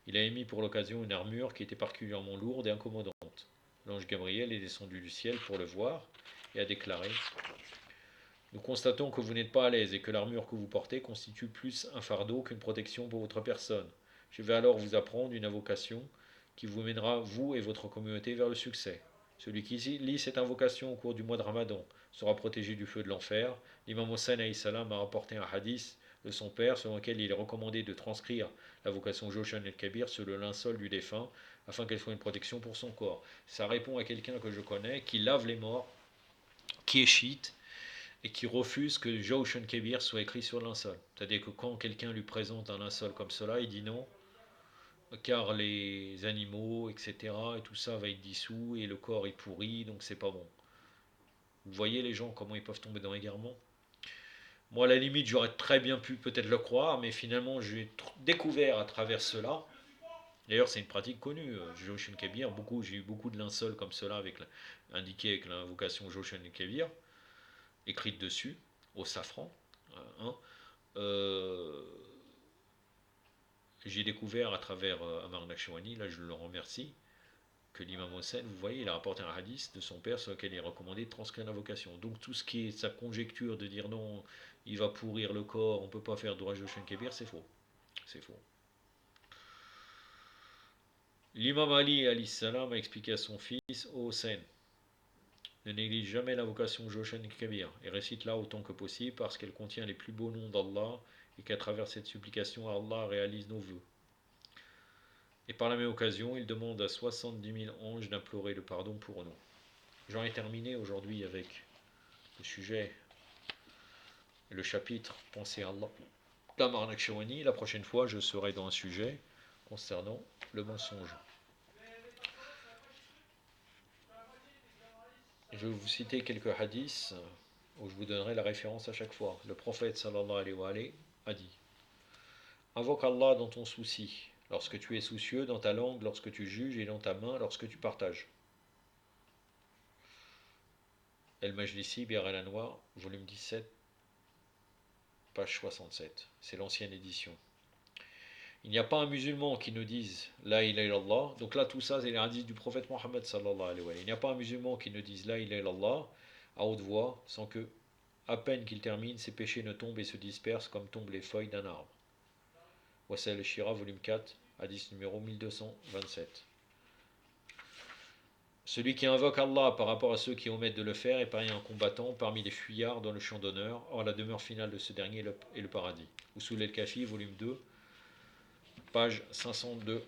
Il a émis pour l'occasion une armure qui était particulièrement lourde et incommodante. L'ange Gabriel est descendu du ciel pour le voir et a déclaré: Nous constatons que vous n'êtes pas à l'aise et que l'armure que vous portez constitue plus un fardeau qu'une protection pour votre personne. Je vais alors vous apprendre une invocation qui vous mènera, vous et votre communauté, vers le succès. Celui qui lit cette invocation au cours du mois de Ramadan sera protégé du feu de l'enfer. L'imam Hossein alayhi salam a rapporté un hadith de son père selon lequel il est recommandé de transcrire l'invocation Joshan el-Kabir sur le linceul du défunt afin qu'elle soit une protection pour son corps. Ça répond à quelqu'un que je connais qui lave les morts, qui est chiite et qui refuse que Joshan el-Kabir soit écrit sur le linceul. C'est-à-dire que quand quelqu'un lui présente un linceul comme cela, il dit non, car les animaux, etc., et tout ça va être dissous, et le corps est pourri, donc c'est pas bon. Vous voyez les gens, comment ils peuvent tomber dans l'égarement. Moi, à la limite, j'aurais très bien pu peut-être le croire, mais finalement, j'ai découvert à travers cela. D'ailleurs, c'est une pratique connue, Joshan Kabir. J'ai eu beaucoup de linceuls comme cela, indiqué avec l'invocation Joshan Kabir, écrite dessus, au safran. Hein. J'ai découvert à travers Amar Nakshawani, là je le remercie, que l'imam Hossein, vous voyez, il a rapporté un hadith de son père sur lequel il est recommandé de transcrire l'invocation. Donc tout ce qui est sa conjecture de dire non, il va pourrir le corps, on ne peut pas faire d'orage de Kabir, c'est faux. C'est faux. L'imam Ali alayhi salam a expliqué à son fils: Ô Hossein, ne néglige jamais l'invocation Joshan Kabir et récite-la autant que possible parce qu'elle contient les plus beaux noms d'Allah et qu'à travers cette supplication, Allah réalise nos vœux. Et par la même occasion, il demande à 70 000 anges d'implorer le pardon pour nous. J'en ai terminé aujourd'hui avec le sujet, le chapitre Pensez à Allah d'Amar Nakshawani. La prochaine fois, je serai dans un sujet concernant le mensonge. Je vais vous citer quelques hadiths où je vous donnerai la référence à chaque fois. Le prophète sallallahu alayhi wa alayhi a dit: invoque Allah dans ton souci, lorsque tu es soucieux, dans ta langue, lorsque tu juges, et dans ta main, lorsque tu partages. El-Majlisi, Bir al-Anwar, volume 17, page 67. C'est l'ancienne édition. Il n'y a pas un musulman qui ne dise La ilaha illallah. Donc là, tout ça, c'est les hadiths du prophète Mohammed sallallahu alayhi wa sallam. Il n'y a pas un musulman qui ne dise La ilaha illallah à haute voix, sans que, à peine qu'il termine, ses péchés ne tombent et se dispersent comme tombent les feuilles d'un arbre. Wassal al-Shira, volume 4, hadith numéro 1227. Celui qui invoque Allah par rapport à ceux qui omettent de le faire est pareil à un combattant parmi les fuyards dans le champ d'honneur. Or, la demeure finale de ce dernier est le paradis. Usul el-Kafi, volume 2, page 502.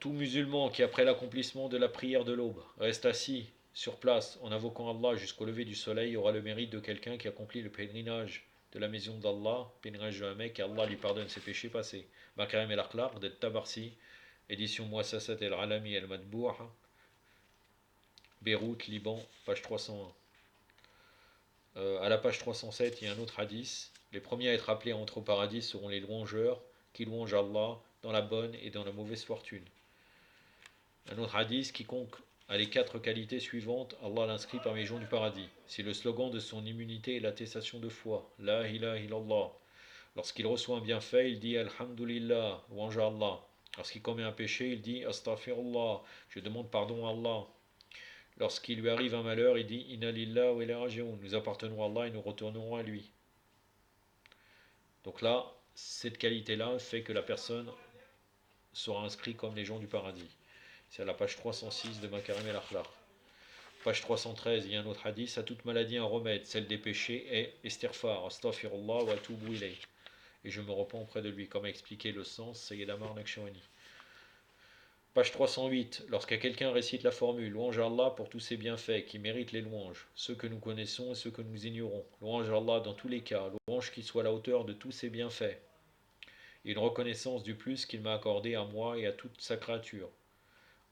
Tout musulman qui, après l'accomplissement de la prière de l'aube, reste assis sur place en invoquant Allah jusqu'au lever du soleil aura le mérite de quelqu'un qui accomplit le pèlerinage de la maison d'Allah, pèlerinage de la Mecque, et Allah lui pardonne ses péchés passés. Makarim el-Akhlaq de Tabarsi, édition Muassasat el-Alami el-Madbour, Beyrouth, Liban, page 301. À la page 307, il y a un autre hadith. Les premiers à être appelés à entrer au paradis seront les louangeurs qui louangent Allah dans la bonne et dans la mauvaise fortune. Un autre hadith, quiconque a les 4 qualités suivantes, Allah l'inscrit parmi les gens du paradis. Si le slogan de son immunité est l'attestation de foi, La ilaha illallah. Lorsqu'il reçoit un bienfait, il dit Alhamdulillah, louange à Allah. Lorsqu'il commet un péché, il dit Astaghfirullah, je demande pardon à Allah. Lorsqu'il lui arrive un malheur, il dit Inna lillah wa inna ilayhi raji'un. Nous appartenons à Allah et nous retournerons à lui. Donc là, cette qualité-là fait que la personne sera inscrite comme les gens du paradis. C'est à la page 306 de Makarim el-Akhlaq. Page 313, il y a un autre hadith. À toute maladie, un remède. Celle des péchés est Istighfar, Astaghfirullah wa atubu ilayh. Et je me repens auprès de lui, comme a expliqué le sens Sayyid Amar Naqshbandi. Page 308. Lorsqu'à quelqu'un récite la formule Louange à Allah pour tous ses bienfaits, qui méritent les louanges, ceux que nous connaissons et ceux que nous ignorons. Louange à Allah dans tous les cas, louange qui soit à la hauteur de tous ses bienfaits. Et une reconnaissance du plus qu'il m'a accordé à moi et à toute sa créature.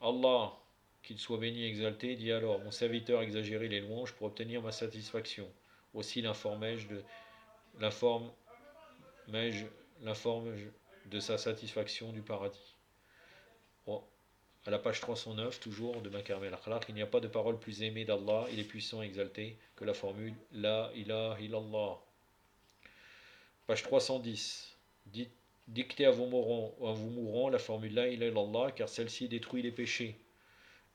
Allah, qu'il soit béni et exalté, dit alors, mon serviteur exagérait les louanges pour obtenir ma satisfaction. Aussi l'informe-je de sa satisfaction du paradis. Bon, à la page 309, toujours de Makarim el-Akhlaq, il n'y a pas de parole plus aimée d'Allah, il est puissant et exalté, que la formule La ilaha illallah. Page 310. Dictez à vos mourants la formule La ilaha illallah, car celle-ci détruit les péchés.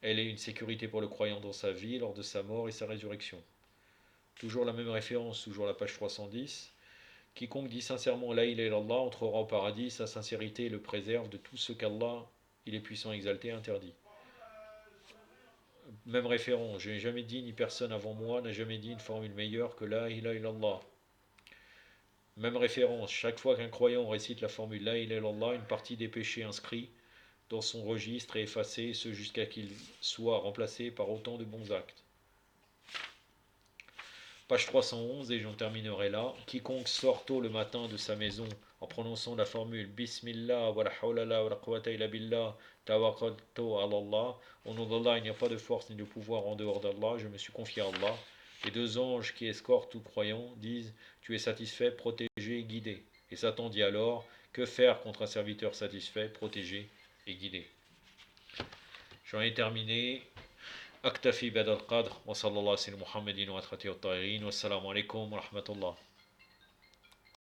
Elle est une sécurité pour le croyant dans sa vie, lors de sa mort et sa résurrection. Toujours la même référence, toujours la page 310. Quiconque dit sincèrement La ilaha illallah entrera au paradis, sa sincérité le préserve de tout ce qu'Allah, il est puissant et exalté, interdit. Même référence, je n'ai jamais dit, ni personne avant moi n'a jamais dit une formule meilleure que La ilaha illallah. Même référence, chaque fois qu'un croyant récite la formule La ilaha illallah, une partie des péchés inscrits dans son registre est effacée, ce jusqu'à qu'il soit remplacé par autant de bons actes. Page 311, et j'en terminerai là. Quiconque sort tôt le matin de sa maison en prononçant la formule Bismillah wa la hawla wa la quwwata illa billah tawakkaltu ala Allah. Au nom d'Allah, il n'y a pas de force ni de pouvoir en dehors d'Allah, je me suis confié à Allah. Les 2 anges qui escortent tout croyant disent Tu es satisfait, protégé et guidé. Et Satan dit alors Que faire contre un serviteur satisfait, protégé et guidé? J'en ai terminé. أكتفي بهذا القدر وصلى الله على سيدنا محمد وعلى آله الطاهرين والسلام عليكم ورحمة الله.